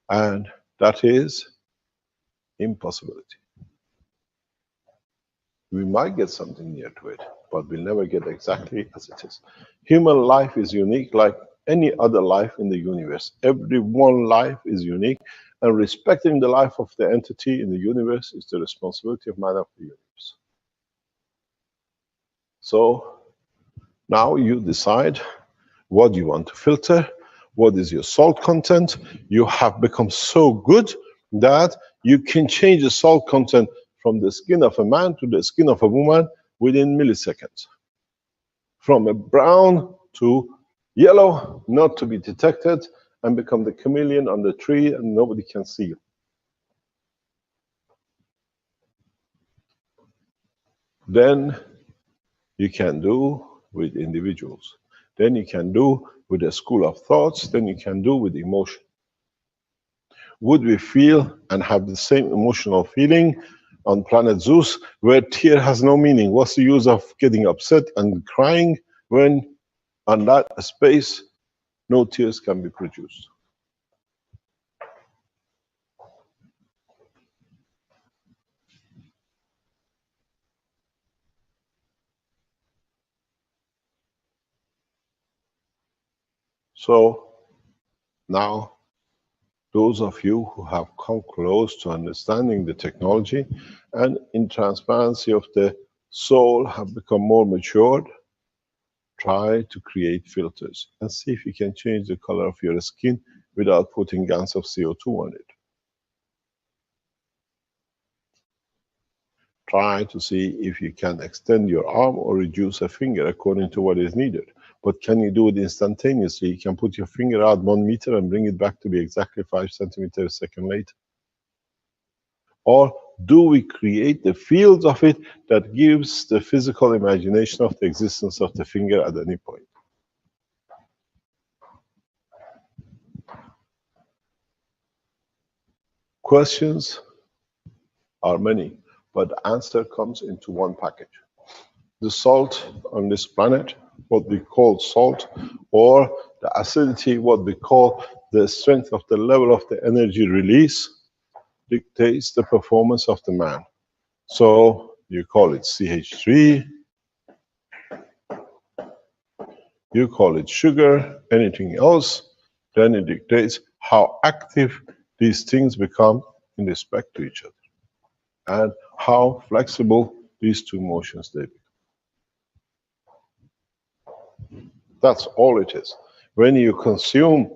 And that is impossibility. We might get something near to it, but we'll never get exactly as it is. Human life is unique like any other life in the universe. Every one life is unique, and respecting the life of the entity in the universe is the responsibility of man of the universe. So now you decide what you want to filter, what is your salt content. You have become so good that you can change the salt content from the skin of a man to the skin of a woman within milliseconds. From a brown to yellow, not to be detected, and become the chameleon on the tree and nobody can see you. Then you can do with individuals. Then you can do with a school of thoughts. Then you can do with emotion. Would we feel and have the same emotional feeling on planet Zeus, where tear has no meaning? What's the use of getting upset and crying when on that space no tears can be produced? So now, those of you who have come close to understanding the technology and in transparency of the soul have become more matured, try to create filters and see if you can change the color of your skin without putting gans of CO2 on it. Try to see if you can extend your arm or reduce a finger according to what is needed. But can you do it instantaneously? You can put your finger out 1 meter and bring it back to be exactly 5 centimeters a second later. Or do we create the fields of it that gives the physical imagination of the existence of the finger at any point? Questions are many, but the answer comes into one package. The salt on this planet, what we call salt, or the acidity, what we call the strength of the level of the energy release, dictates the performance of the man. So you call it CH3, you call it sugar, anything else, then it dictates how active these things become in respect to each other, and how flexible these two motions they become. That's all it is. When you consume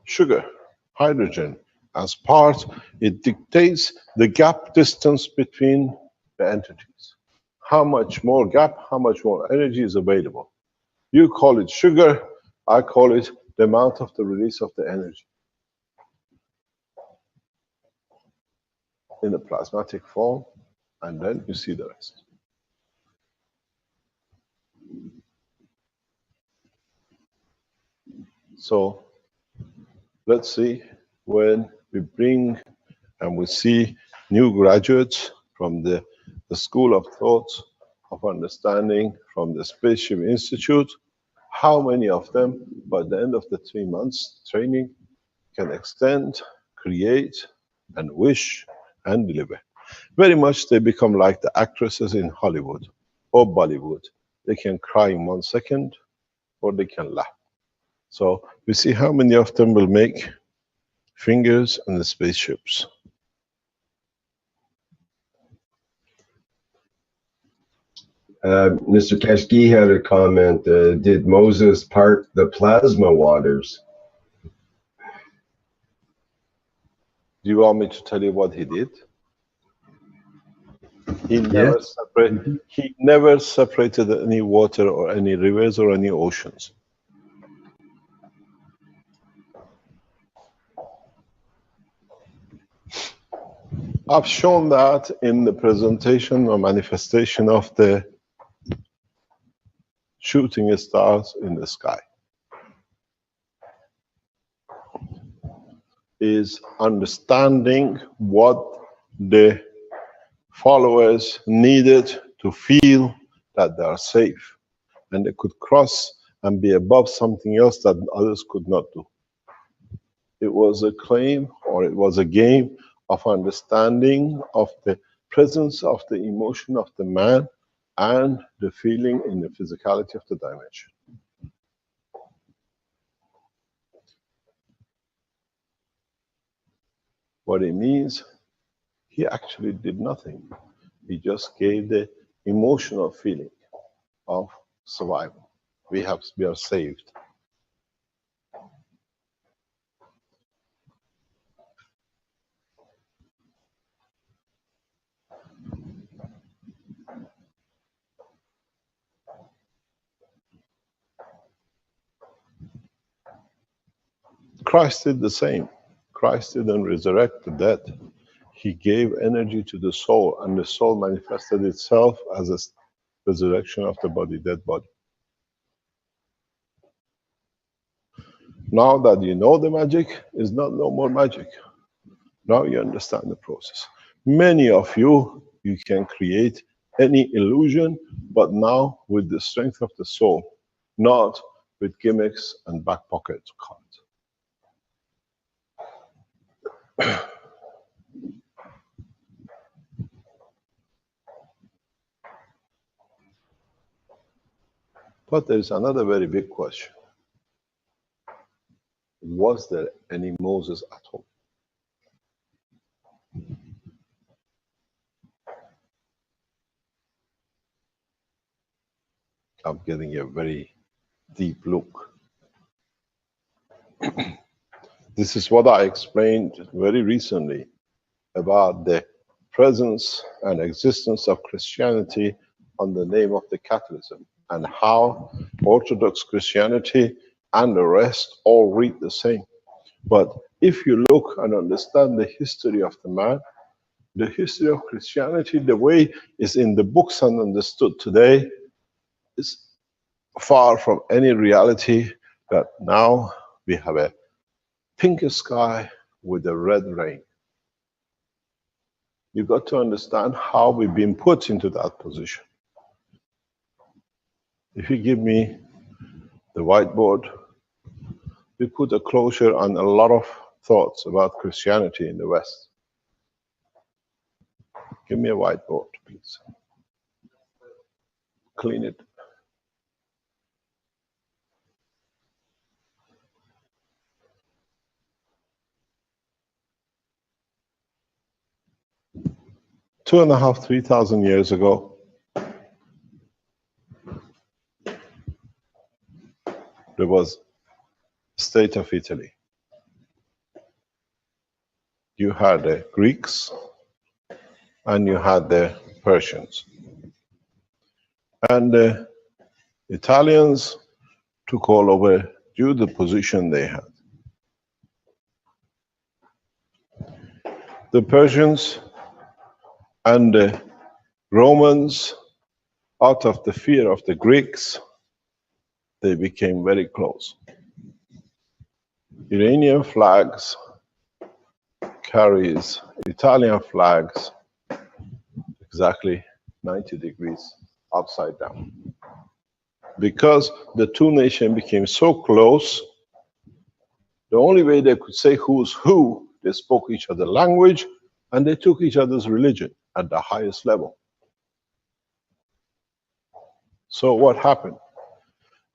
sugar, hydrogen, as part, it dictates the gap distance between the entities. How much more gap, how much more energy is available. You call it sugar, I call it the amount of the release of the energy in the plasmatic form, and then you see the rest. So let's see, when we bring and we see new graduates from the School of Thought of Understanding from the Spaceship Institute, how many of them by the end of the 3 months training can extend, create, and wish and deliver. Very much they become like the actresses in Hollywood or Bollywood. They can cry in 1 second or they can laugh. So we see how many of them will make fingers and the spaceships. Mr. Keshe had a comment. Did Moses part the plasma waters? Do you want me to tell you what he did? He never separated any water or any rivers or any oceans. I've shown that in the presentation or manifestation of the shooting stars in the sky. is understanding what the followers needed to feel that they are safe and they could cross and be above something else that others could not do. It was a claim, or it was a game of understanding of the presence of the emotion of the man and the feeling in the physicality of the dimension. What it means, he actually did nothing. He just gave the emotional feeling of survival. We are saved. Christ did the same. Christ didn't resurrect the dead. He gave energy to the soul, and the soul manifested itself as a resurrection of the body, dead body. Now that you know the magic, is not no more magic. Now you understand the process. Many of you can create any illusion, but now with the strength of the soul, not with gimmicks and back pocket cards. But there is another very big question. Was there any Moses at all? I'm getting a very deep look. This is what I explained very recently about the presence and existence of Christianity under the name of the Catholicism, and how Orthodox Christianity and the rest all read the same. But if you look and understand the history of the man, the history of Christianity, the way it's in the books and understood today, is far from any reality that now we have a pink sky with a red rain. You've got to understand how we've been put into that position. If you give me the whiteboard, we put a closure on a lot of thoughts about Christianity in the West. Give me a whiteboard, please. Clean it. Two and a half, 3,000 years ago, there was state of Italy. You had the Greeks and you had the Persians. And the Italians took all over due to the position they had. The Persians and the Romans, out of the fear of the Greeks, they became very close. Iranian flags carries Italian flags exactly 90 degrees upside down. Because the two nations became so close, the only way they could say who's who, they spoke each other's language and they took each other's religion at the highest level. So what happened?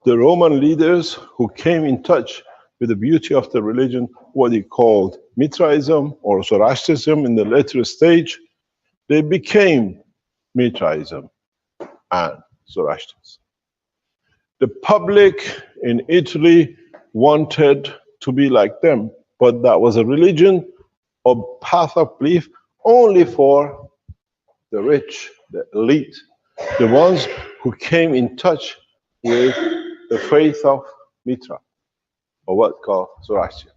The Roman leaders who came in touch with the beauty of the religion, what he called Mithraism or Zoroastrianism in the later stage, they became Mithraism and Zoroastrianism. The public in Italy wanted to be like them, but that was a religion or path of belief only for the rich, the elite, the ones who came in touch with the faith of Mithra, or what called Zoroastrian.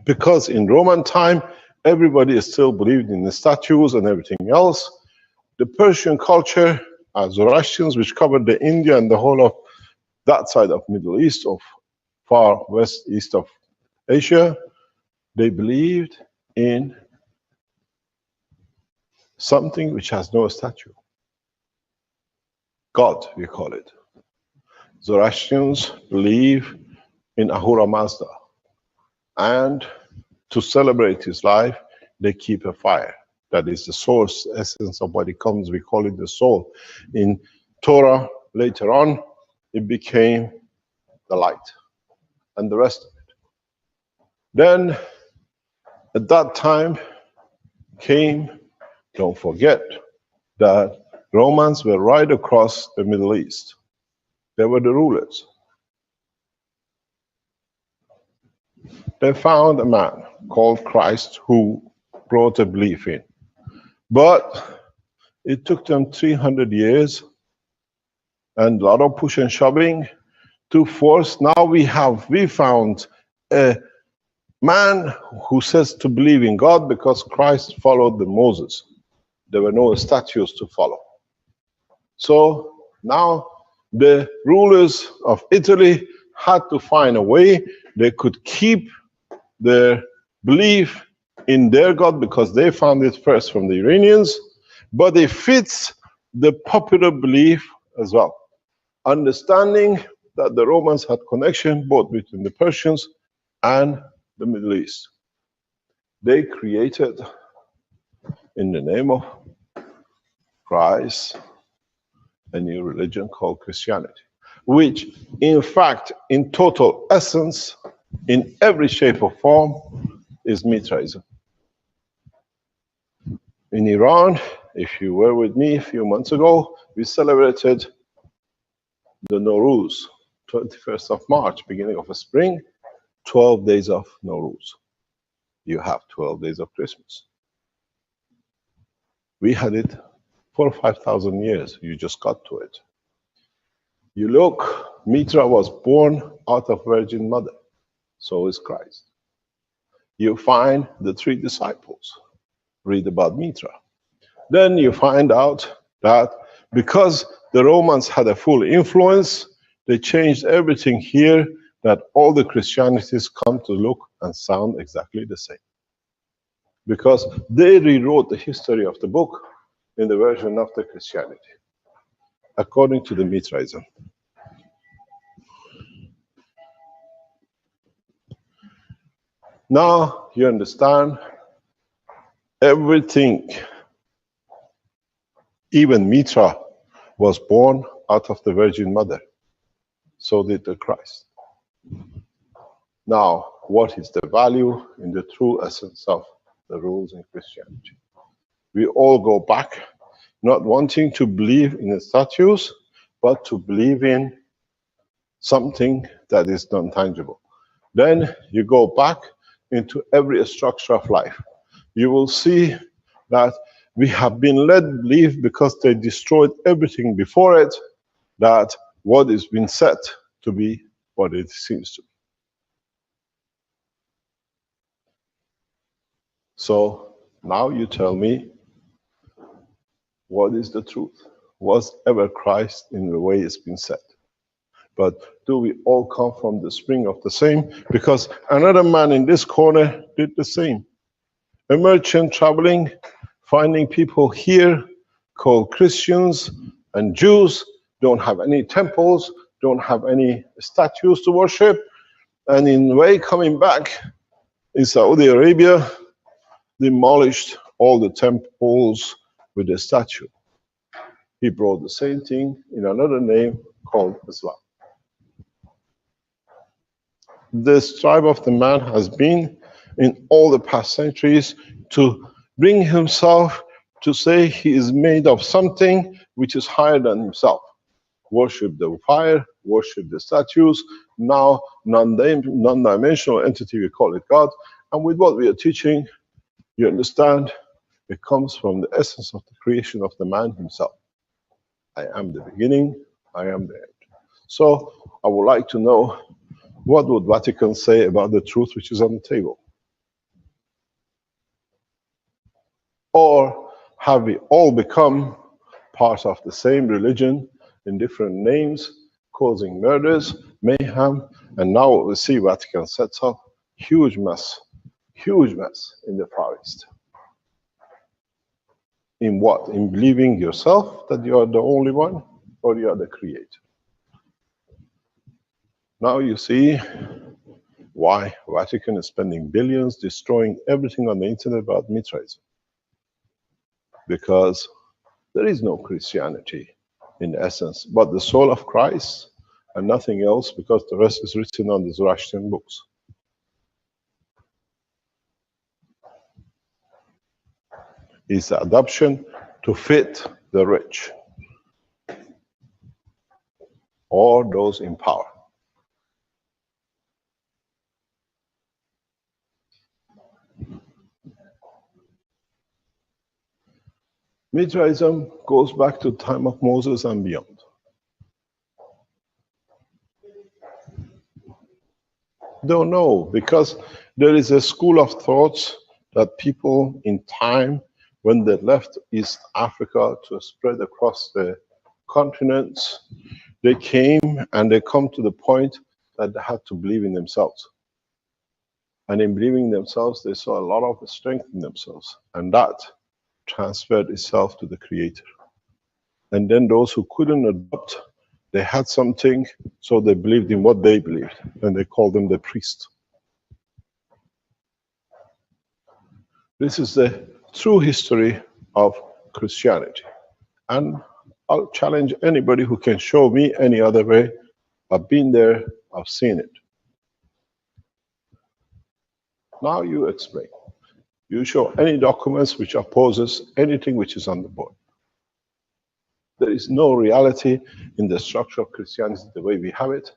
Because in Roman time, everybody still believed in the statues and everything else. The Persian culture, Zoroastrians, which covered the India and the whole of that side of Middle East, of far west east of Asia, They believed in something which has no statue. God, we call it. Zoroastrians believe in Ahura Mazda. And to celebrate his life, they keep a fire. That is the source, essence of what it comes. We call it the soul. In Torah, later on, it became the light and the rest of it. Then, at that time, came, don't forget, that Romans were right across the Middle East. They were the rulers. They found a man called Christ who brought a belief in. But it took them 300 years and a lot of push and shoving to force. Now we found a man who says to believe in God because Christ followed the Moses. There were no statues to follow. So now the rulers of Italy had to find a way they could keep their belief in their God because they found it first from the Iranians, but it fits the popular belief as well. Understanding that the Romans had connection both between the Persians and the Middle East. They created, in the name of Christ, a new religion called Christianity, which in fact, in total essence, in every shape or form, is Mithraism. In Iran, if you were with me a few months ago, we celebrated the Nowruz, 21st of March, beginning of a spring, 12 days of Nowruz. You have 12 days of Christmas. We had it 4,000 or 5,000 years. You just got to it. You look, Mithra was born out of Virgin Mother. So is Christ. You find the 3 disciples. Read about Mithra. Then you find out that because the Romans had a full influence, they changed everything here, that all the Christianities come to look and sound exactly the same. Because they rewrote the history of the book in the version of the Christianity, according to the Mithraism. Now you understand everything. Even Mithra was born out of the Virgin Mother. So did the Christ. Now, what is the value in the true essence of the rules in Christianity? We all go back, not wanting to believe in the statues, but to believe in something that is non-tangible. Then you go back into every structure of life. You will see that we have been led to believe, because they destroyed everything before it, that what is been set to be what it seems to be. So now you tell me, what is the truth? Was ever Christ in the way it's been said? But do we all come from the spring of the same? Because another man in this corner did the same. A merchant traveling, finding people here called Christians and Jews, don't have any temples, don't have any statues to worship, and in the way coming back in Saudi Arabia, demolished all the temples with a statue. He brought the same thing in another name called Islam. This tribe of the man has been in all the past centuries to bring himself to say he is made of something which is higher than himself. Worship the fire, worship the statues, now non-dimensional entity, we call it God. And with what we are teaching, you understand, it comes from the essence of the creation of the man himself. I am the beginning, I am the end. So I would like to know, what would Vatican say about the truth which is on the table? Or have we all become part of the same religion in different names, causing murders, mayhem, and now what we see Vatican sets up, huge mess Huge mess in the Far East. In what? In believing yourself that you are the only one, or you are the creator. Now you see why Vatican is spending billions destroying everything on the internet about Mithraism. Because there is no Christianity in essence, but the soul of Christ and nothing else, because the rest is written on the Zoroastrian books. It's the adoption to fit the rich or those in power. Mithraism goes back to the time of Moses and beyond. Don't know, because there is a school of thoughts that people in time, when they left East Africa to spread across the continents, they came and they come to the point that they had to believe in themselves. And in believing in themselves, they saw a lot of strength in themselves. And that transferred itself to the Creator. And then those who couldn't adopt, they had something, so they believed in what they believed, and they called them the priest. This is the true history of Christianity. And I'll challenge anybody who can show me any other way. I've been there, I've seen it. Now you explain. You show any documents which opposes anything which is on the board. There is no reality in the structure of Christianity the way we have it,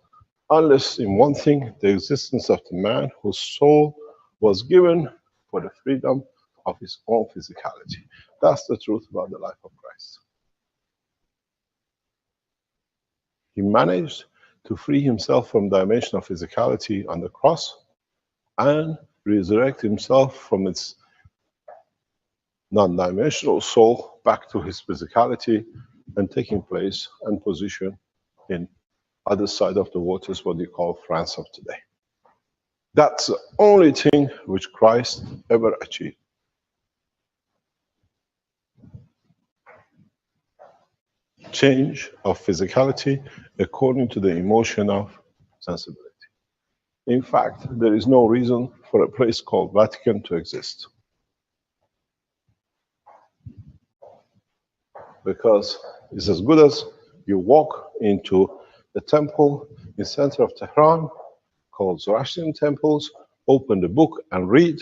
unless in one thing, the existence of the man whose soul was given for the freedom of his own physicality. That's the truth about the life of Christ. He managed to free himself from the dimension of physicality on the cross and resurrect himself from its non-dimensional soul back to his physicality and taking place and position in other side of the waters, what you call France of today. That's the only thing which Christ ever achieved. Change of physicality according to the emotion of sensibility. In fact, there is no reason for a place called Vatican to exist. Because it's as good as you walk into the temple in the center of Tehran called Zoroastrian temples, open the book and read.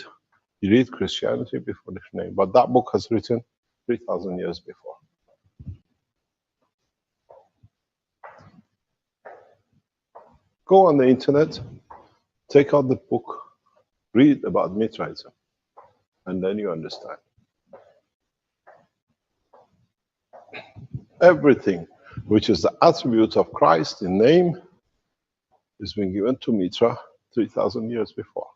You read Christianity before the name, but that book was written 3,000 years before. Go on the internet, take out the book, read about Mithraism, and then you understand. Everything which is the attribute of Christ in name is been given to Mithra 3,000 years before.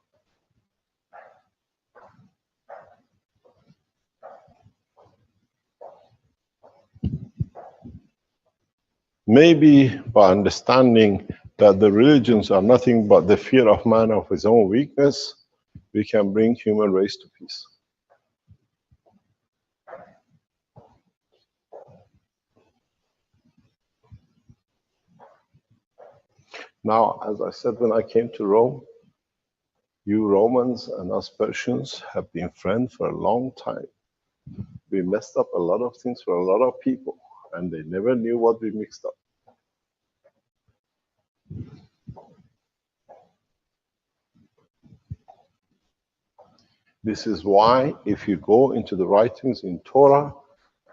Maybe by understanding that the religions are nothing but the fear of man of his own weakness, we can bring human race to peace. Now, as I said when I came to Rome, you Romans and us Persians have been friends for a long time. We messed up a lot of things for a lot of people, and they never knew what we mixed up. This is why, if you go into the writings in Torah,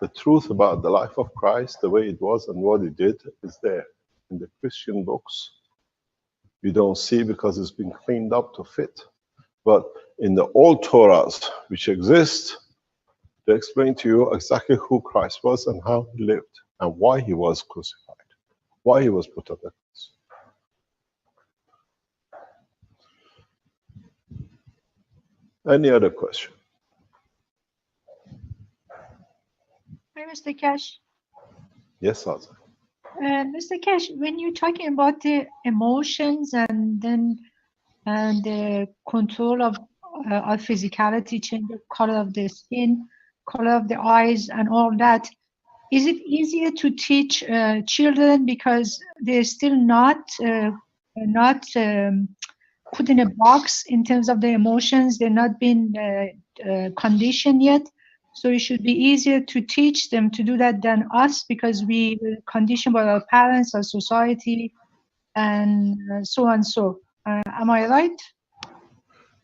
the truth about the life of Christ, the way it was and what he did, is there. In the Christian books, you don't see because it's been cleaned up to fit. But in the old Torahs, which exist, they explain to you exactly who Christ was and how he lived and why he was crucified, why he was put on the cross. Any other question? Hi, Mr. Keshe. Yes, Azar. Mr. Keshe, when you're talking about the emotions and then the control our physicality, change the color of the skin, color of the eyes, and all that. Is it easier to teach children because they're still not put in a box in terms of their emotions? They're not been conditioned yet. So it should be easier to teach them to do that than us, because we were conditioned by our parents, our society, and so and so. Am I right?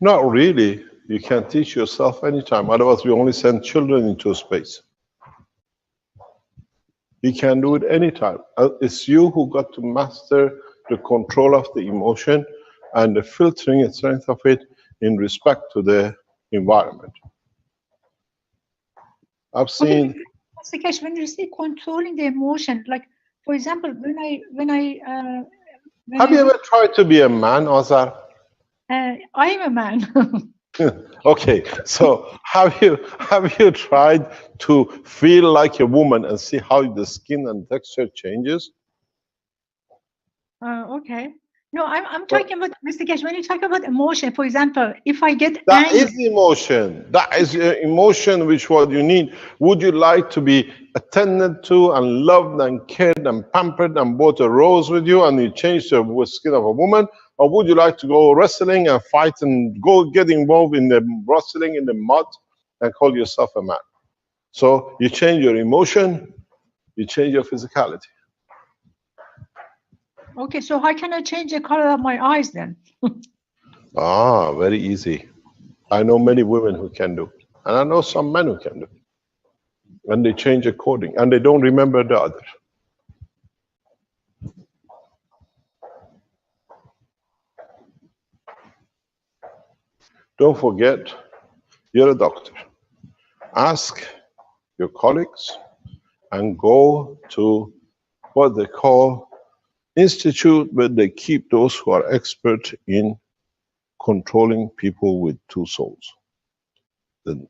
Not really. You can teach yourself anytime. Otherwise, we only send children into space. You can do it anytime. It's you who got to master the control of the emotion and the filtering and strength of it in respect to the environment. I've seen. Mr. Keshe, when you say controlling the emotion, like for example, Have you ever tried to be a man, Azar? I am a man. Okay, so have you tried to feel like a woman and see how the skin and texture changes? Okay. No, I'm talking about, Mr. Keshe, when you talk about emotion, for example, if I get That angry. is emotion. That is emotion, which what you need. Would you like to be attended to and loved and cared and pampered and bought a rose with you and you change the skin of a woman? Or would you like to go wrestling and fight and go get involved in the wrestling in the mud and call yourself a man? So you change your emotion, you change your physicality. Okay, so how can I change the color of my eyes then? Very easy. I know many women who can do it. And I know some men who can do it. And they change according, and they don't remember the other. Don't forget, you're a doctor. Ask your colleagues and go to what they call institute, where they keep those who are expert in controlling people with two souls. The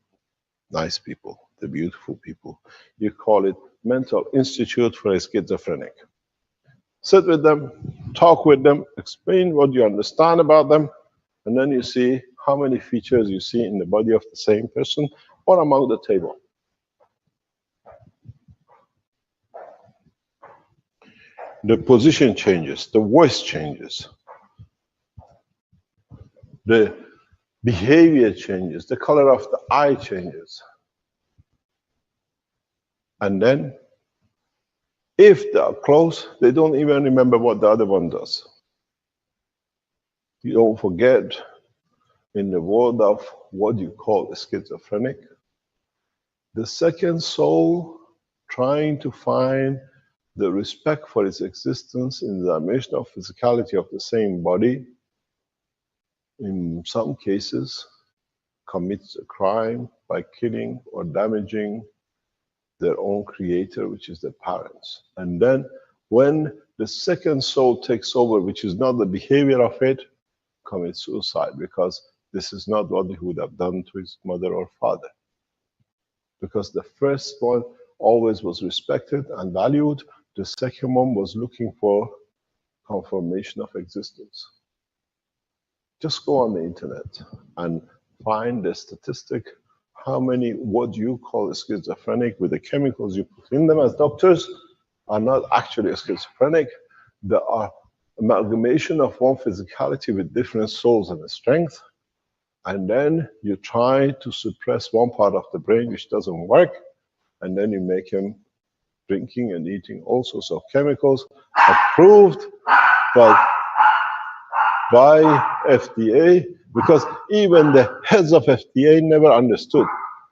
nice people, the beautiful people. You call it Mental Institute for a Schizophrenic. Sit with them, talk with them, explain what you understand about them, and then you see how many features you see in the body of the same person or among the table. The position changes, the voice changes, the behavior changes, the color of the eye changes. And then, if they are close, they don't even remember what the other one does. You don't forget, in the world of what you call a schizophrenic, the second soul trying to find the respect for its existence in the dimension of physicality of the same body, in some cases, commits a crime by killing or damaging their own creator, which is the parents. And then when the second soul takes over, which is not the behavior of it, commits suicide, because this is not what he would have done to his mother or father. Because the first one always was respected and valued, the second one was looking for confirmation of existence. Just go on the internet and find the statistic, how many what you call a schizophrenic with the chemicals you put in them as doctors are not actually a schizophrenic. They are amalgamation of one physicality with different souls and a strength. And then you try to suppress one part of the brain which doesn't work, and then you make him drinking and eating all sorts of chemicals approved by FDA, because even the heads of FDA never understood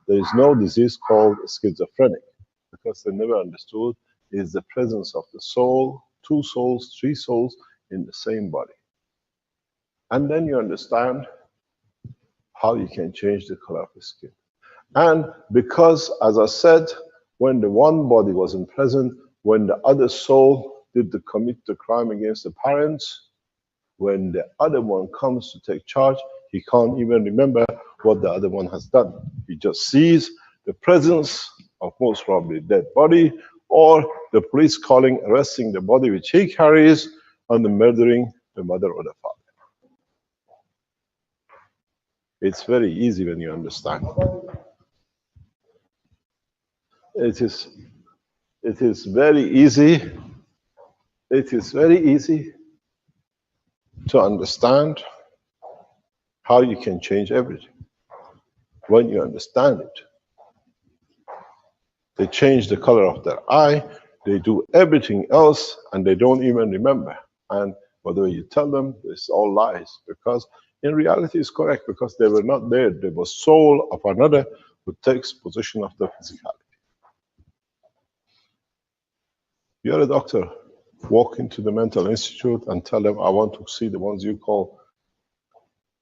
there is no disease called schizophrenic, because they never understood is the presence of the soul, two souls, three souls in the same body. And then you understand how you can change the color of the skin. And because, as I said, when the one body wasn't present, when the other soul did commit the crime against the parents, when the other one comes to take charge, he can't even remember what the other one has done. He just sees the presence of most probably dead body, or the police calling, arresting the body which he carries, and the murdering the mother or the father. It's very easy when you understand. It is very easy. It is very easy to understand how you can change everything. When you understand it, they change the color of their eye, they do everything else, and they don't even remember. And whatever you tell them, it's all lies, because in reality it's correct, because they were not there. They were soul of another who takes possession of the physicality. You're a doctor. Walk into the mental institute and tell them, I want to see the ones you call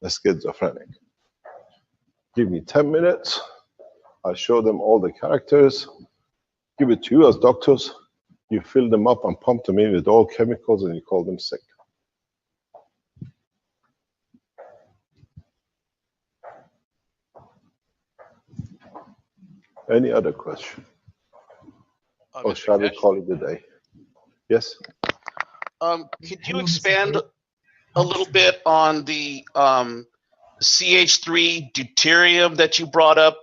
a schizophrenic. Give me 10 minutes. I show them all the characters. Give it to you as doctors. You fill them up and pump them in with all chemicals, and you call them sick. Any other question? Or shall we call it a day? Yes? Could you expand a little bit on the CH3 deuterium that you brought up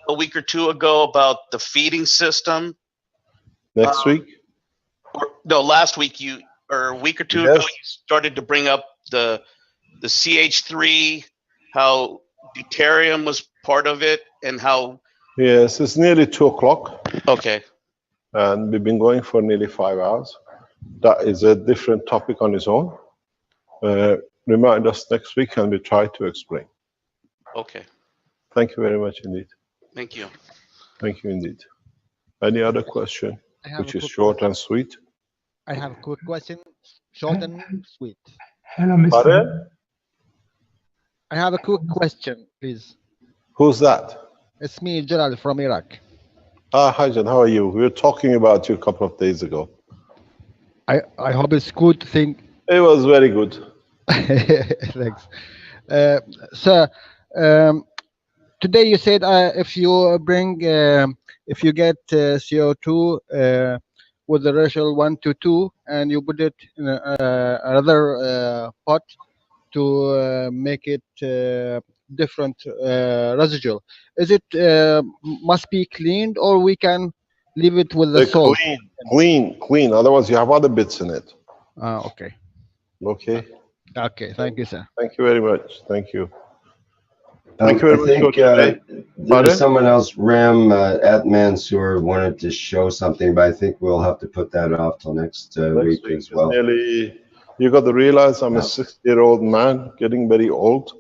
a week or two ago about the feeding system? Next week? No, last week or a week or two ago, you started to bring up the CH3, how deuterium was part of it, and how... Yes, it's nearly 2 o'clock. Okay. And we've been going for nearly 5 hours. That is a different topic on its own. Remind us next week and we try to explain. Okay. Thank you very much indeed. Thank you. Thank you indeed. Any other question, which is short and sweet? I have a quick question, short and sweet. Hello, Mr. Pardon? I have a quick question, please. Who's that? It's me, Jalal from Iraq. Hi, John. How are you? We were talking about you a couple of days ago. I hope it's good thing. It was very good. Thanks. Sir, today you said if you get CO2 with the ratio 1 to 2 and you put it in another pot to make it different residual, is it must be cleaned, or we can leave it with the salt? Clean. Otherwise, you have other bits in it. Okay. Okay. Okay. Thank you, sir. Thank you very much. Thank you. I think there's someone else, Ram at Mansour, wanted to show something, but I think we'll have to put that off till next week as well. You got to realize I'm a 60-year-old man, getting very old,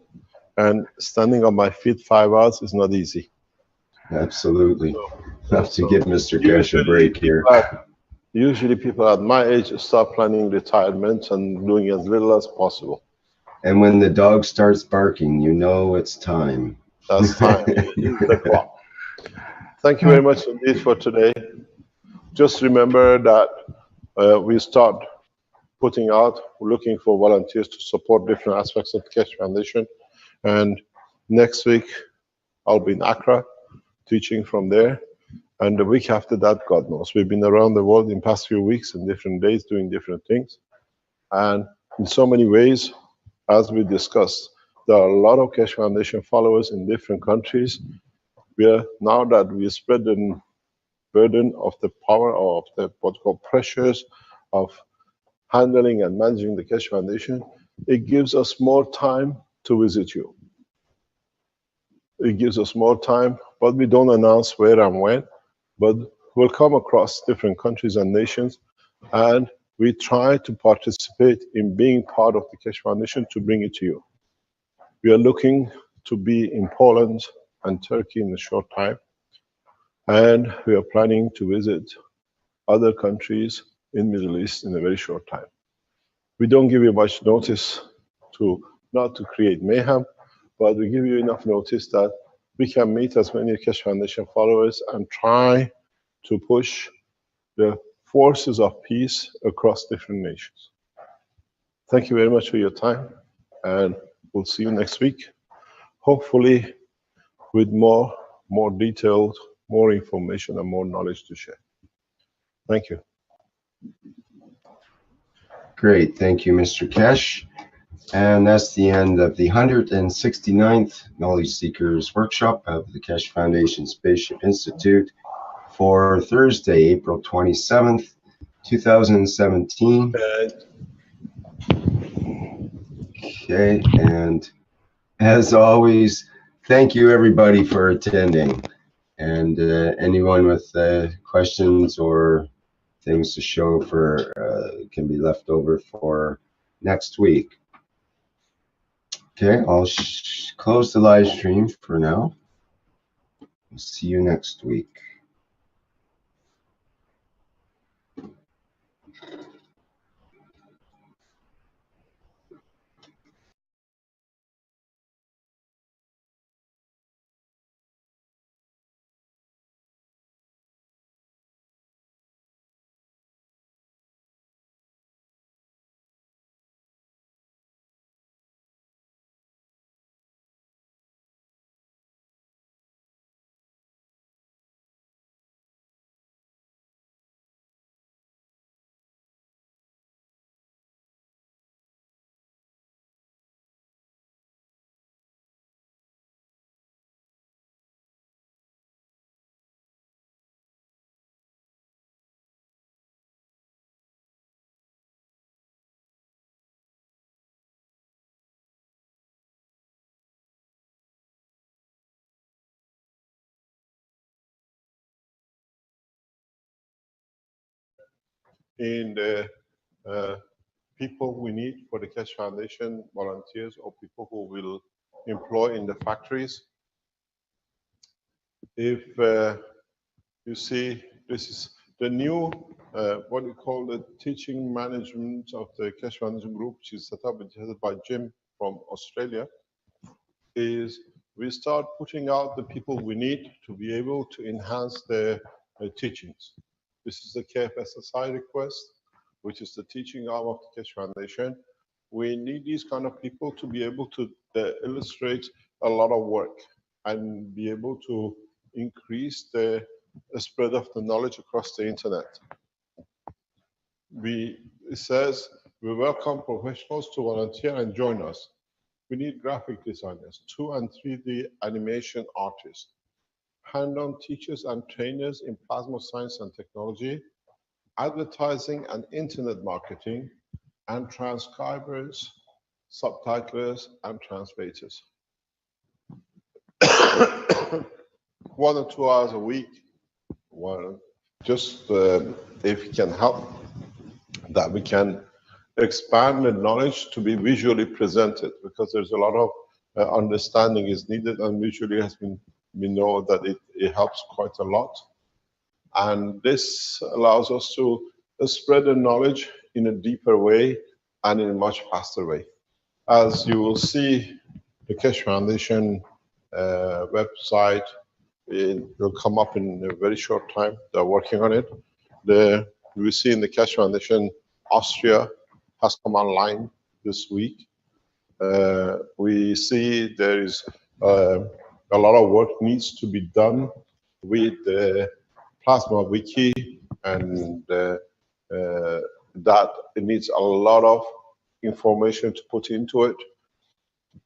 and standing on my feet 5 hours is not easy. Absolutely. Have to give Mr. Keshe a break here. Usually people at my age start planning retirement and doing as little as possible. And when the dog starts barking, you know it's time. That's time. The clock. Thank you very much indeed for today. Just remember that we start putting out, looking for volunteers to support different aspects of the Keshe Foundation. And next week, I'll be in Accra teaching from there. And the week after that, God knows. We've been around the world in the past few weeks and different days doing different things. And in so many ways, as we discussed, there are a lot of Keshe Foundation followers in different countries. Now that we spread the burden of the power of the what called pressures of handling and managing the Keshe Foundation, it gives us more time to visit you. It gives us more time, but we don't announce where and when, but we'll come across different countries and nations, and we try to participate in being part of the Keshe Foundation to bring it to you. We are looking to be in Poland and Turkey in a short time, and we are planning to visit other countries in the Middle East in a very short time. We don't give you much notice not to create mayhem, but we give you enough notice that we can meet as many Keshe Foundation followers and try to push the forces of peace across different nations. Thank you very much for your time, and we'll see you next week, hopefully with more detailed, more information and more knowledge to share. Thank you. Great. Thank you, Mr. Keshe. And that's the end of the 169th Knowledge Seekers Workshop of the Keshe Foundation Spaceship Institute for Thursday, April 27th, 2017. Okay, and as always, thank you everybody for attending. And anyone with questions or things to show for can be left over for next week. Okay, I'll close the live stream for now. See you next week. In the people we need for the Keshe Foundation, volunteers or people who will employ in the factories. If you see, this is the new, what we call the teaching management of the Keshe Foundation group, which is set up by Jim from Australia, is we start putting out the people we need to be able to enhance their teachings. This is the KFSSI request, which is the teaching arm of the Keshe Foundation. We need these kind of people to be able to illustrate a lot of work and be able to increase the spread of the knowledge across the internet. It says, we welcome professionals to volunteer and join us. We need graphic designers, 2 and 3D animation artists, hand-on teachers and trainers in plasma science and technology, advertising and internet marketing, and transcribers, subtitlers, and translators. 1 or 2 hours a week. Just if we can help, that we can expand the knowledge to be visually presented, because there's a lot of understanding is needed, and visually has been, we know that it helps quite a lot. And this allows us to spread the knowledge in a deeper way and in a much faster way. As you will see, the Keshe Foundation website, it will come up in a very short time. They're working on it. We see in the Keshe Foundation, Austria has come online this week. We see there is a lot of work needs to be done with the Plasma Wiki, and that it needs a lot of information to put into it.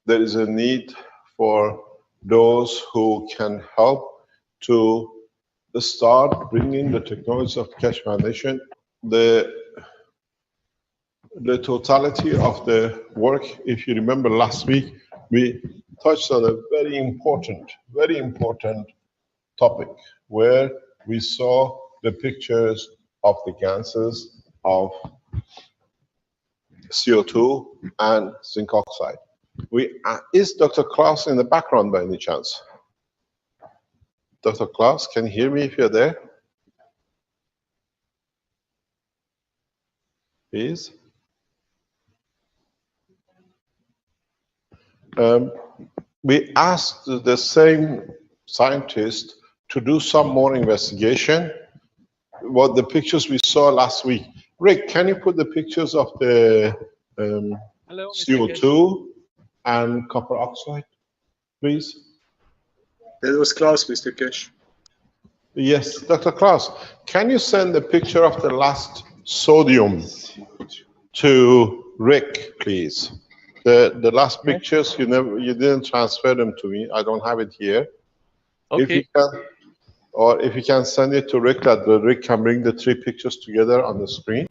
There is a need for those who can help to start bringing the technology of Keshe Foundation. The totality of the work, if you remember last week, we touched on a very important topic where we saw the pictures of the gases of CO2 and zinc oxide. Is Dr. Klaus in the background by any chance? Dr. Klaus, can you hear me if you're there? Please. We asked the same scientist to do some more investigation. What the pictures we saw last week. Rick, can you put the pictures of the CO2 and copper oxide, please? That was Klaus, Mr. Keshe. Yes, Dr. Klaus, can you send the picture of the last sodium to Rick, please? The last pictures you didn't transfer them to me. I don't have it here. If you Okay. can, or if you can send it to Rick, that Rick can bring the 3 pictures together on the screen,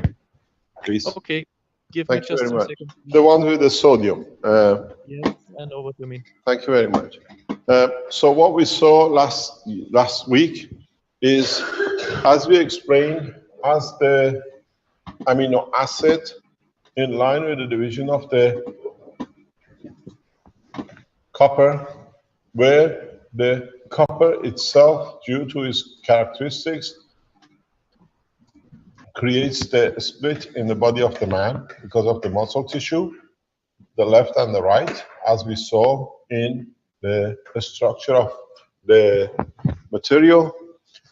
please. Okay. Give me Thank you just very some much. seconds. The one with the sodium. Yes, I know what you mean. Thank you very much. So what we saw last week is, as we explained, as the amino acid in line with the division of the copper, where the copper itself, due to its characteristics, creates the split in the body of the man because of the muscle tissue, the left and the right, as we saw in the structure of the material.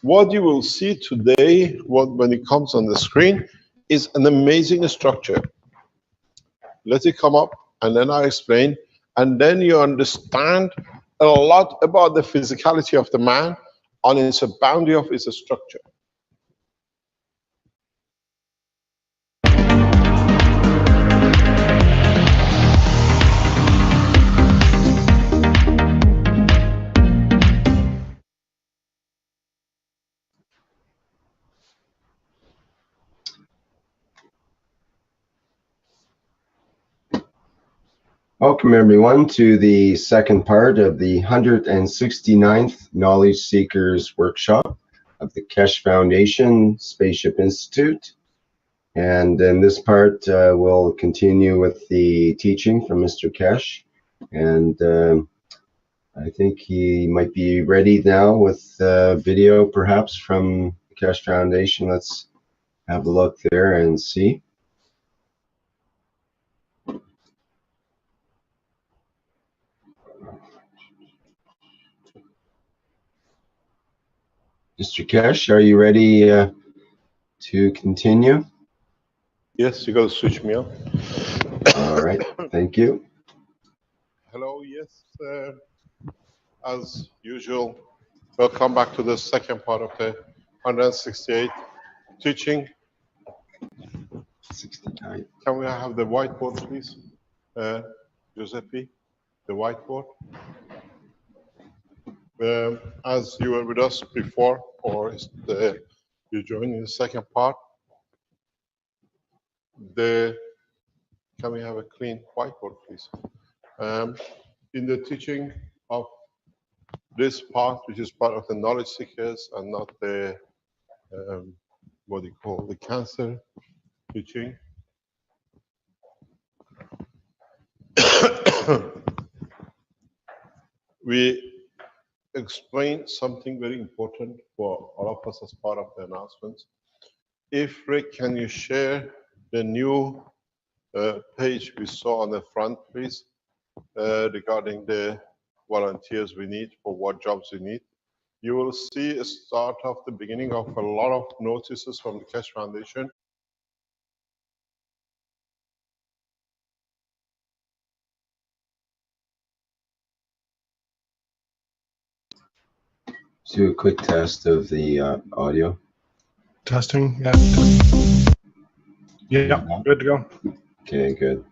What you will see today, when it comes on the screen, is an amazing structure. Let it come up, and then I'll explain, and then you understand a lot about the physicality of the man on its boundary of its structure. Welcome everyone to the second part of the 169th Knowledge Seekers Workshop of the Keshe Foundation Spaceship Institute. And in this part, we'll continue with the teaching from Mr. Keshe. And I think he might be ready now with video perhaps from the Keshe Foundation. Let's have a look there and see. Mr. Keshe, are you ready to continue? Yes, you got to switch me on. All right, thank you. Hello, yes. As usual, welcome back to the second part of the 168 teaching. 69. Can we have the whiteboard, please? Giuseppe, the whiteboard. As you were with us before, or you joined in the second part, can we have a clean whiteboard, please? In the teaching of this part, which is part of the knowledge seekers and not the what do you call the cancer teaching. We explain something very important for all of us as part of the announcements. If Rick, can you share the new page we saw on the front, please, regarding the volunteers we need for what jobs we need. You will see a start of the beginning of a lot of notices from the Keshe Foundation. Let's do a quick test of the audio. Testing, yeah. Yeah, good to go. Okay, good.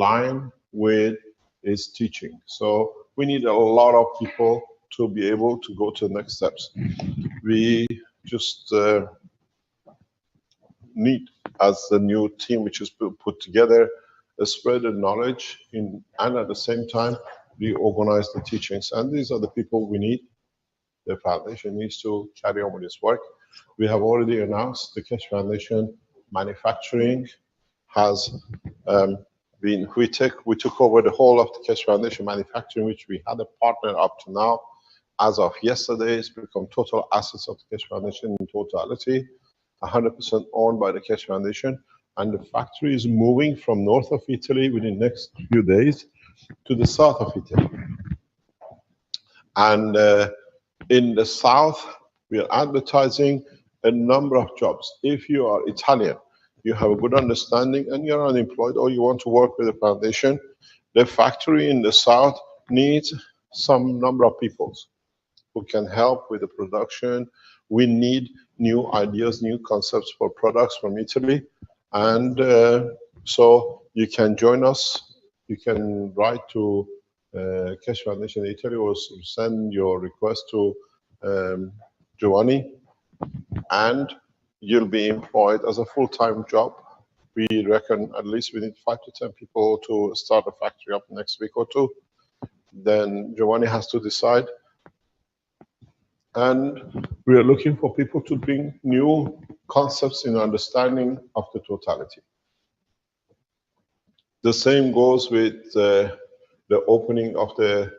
align with its teaching. So we need a lot of people to be able to go to the next steps. We just need, as the new team which is put together, spread the knowledge and at the same time reorganize the teachings. And these are the people we need. The foundation needs to carry on with its work. We have already announced the Keshe Foundation manufacturing has been, we took over the whole of the Keshe Foundation manufacturing, which we had a partner up to now. As of yesterday, it's become total assets of the Keshe Foundation in totality, 100% owned by the Keshe Foundation. And the factory is moving from north of Italy within the next few days to the south of Italy. And in the south, we are advertising a number of jobs. If you are Italian, you have a good understanding and you're unemployed or you want to work with the foundation, the factory in the south needs some number of people who can help with the production. We need new ideas, new concepts for products from Italy. And so you can join us. You can write to Keshe Foundation Italy or send your request to Giovanni, and you'll be employed as a full-time job. We reckon at least we need 5 to 10 people to start a factory up next week or two. Then Giovanni has to decide. And we are looking for people to bring new concepts in understanding of the totality. The same goes with the opening of the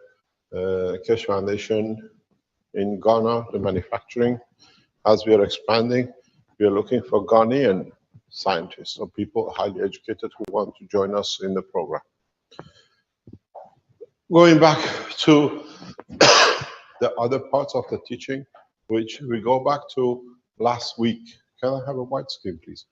Keshe Foundation in Ghana, the manufacturing. As we are expanding, we are looking for Ghanaian scientists or people highly educated who want to join us in the program. Going back to the other parts of the teaching, which we go back to last week. Can I have a white screen, please?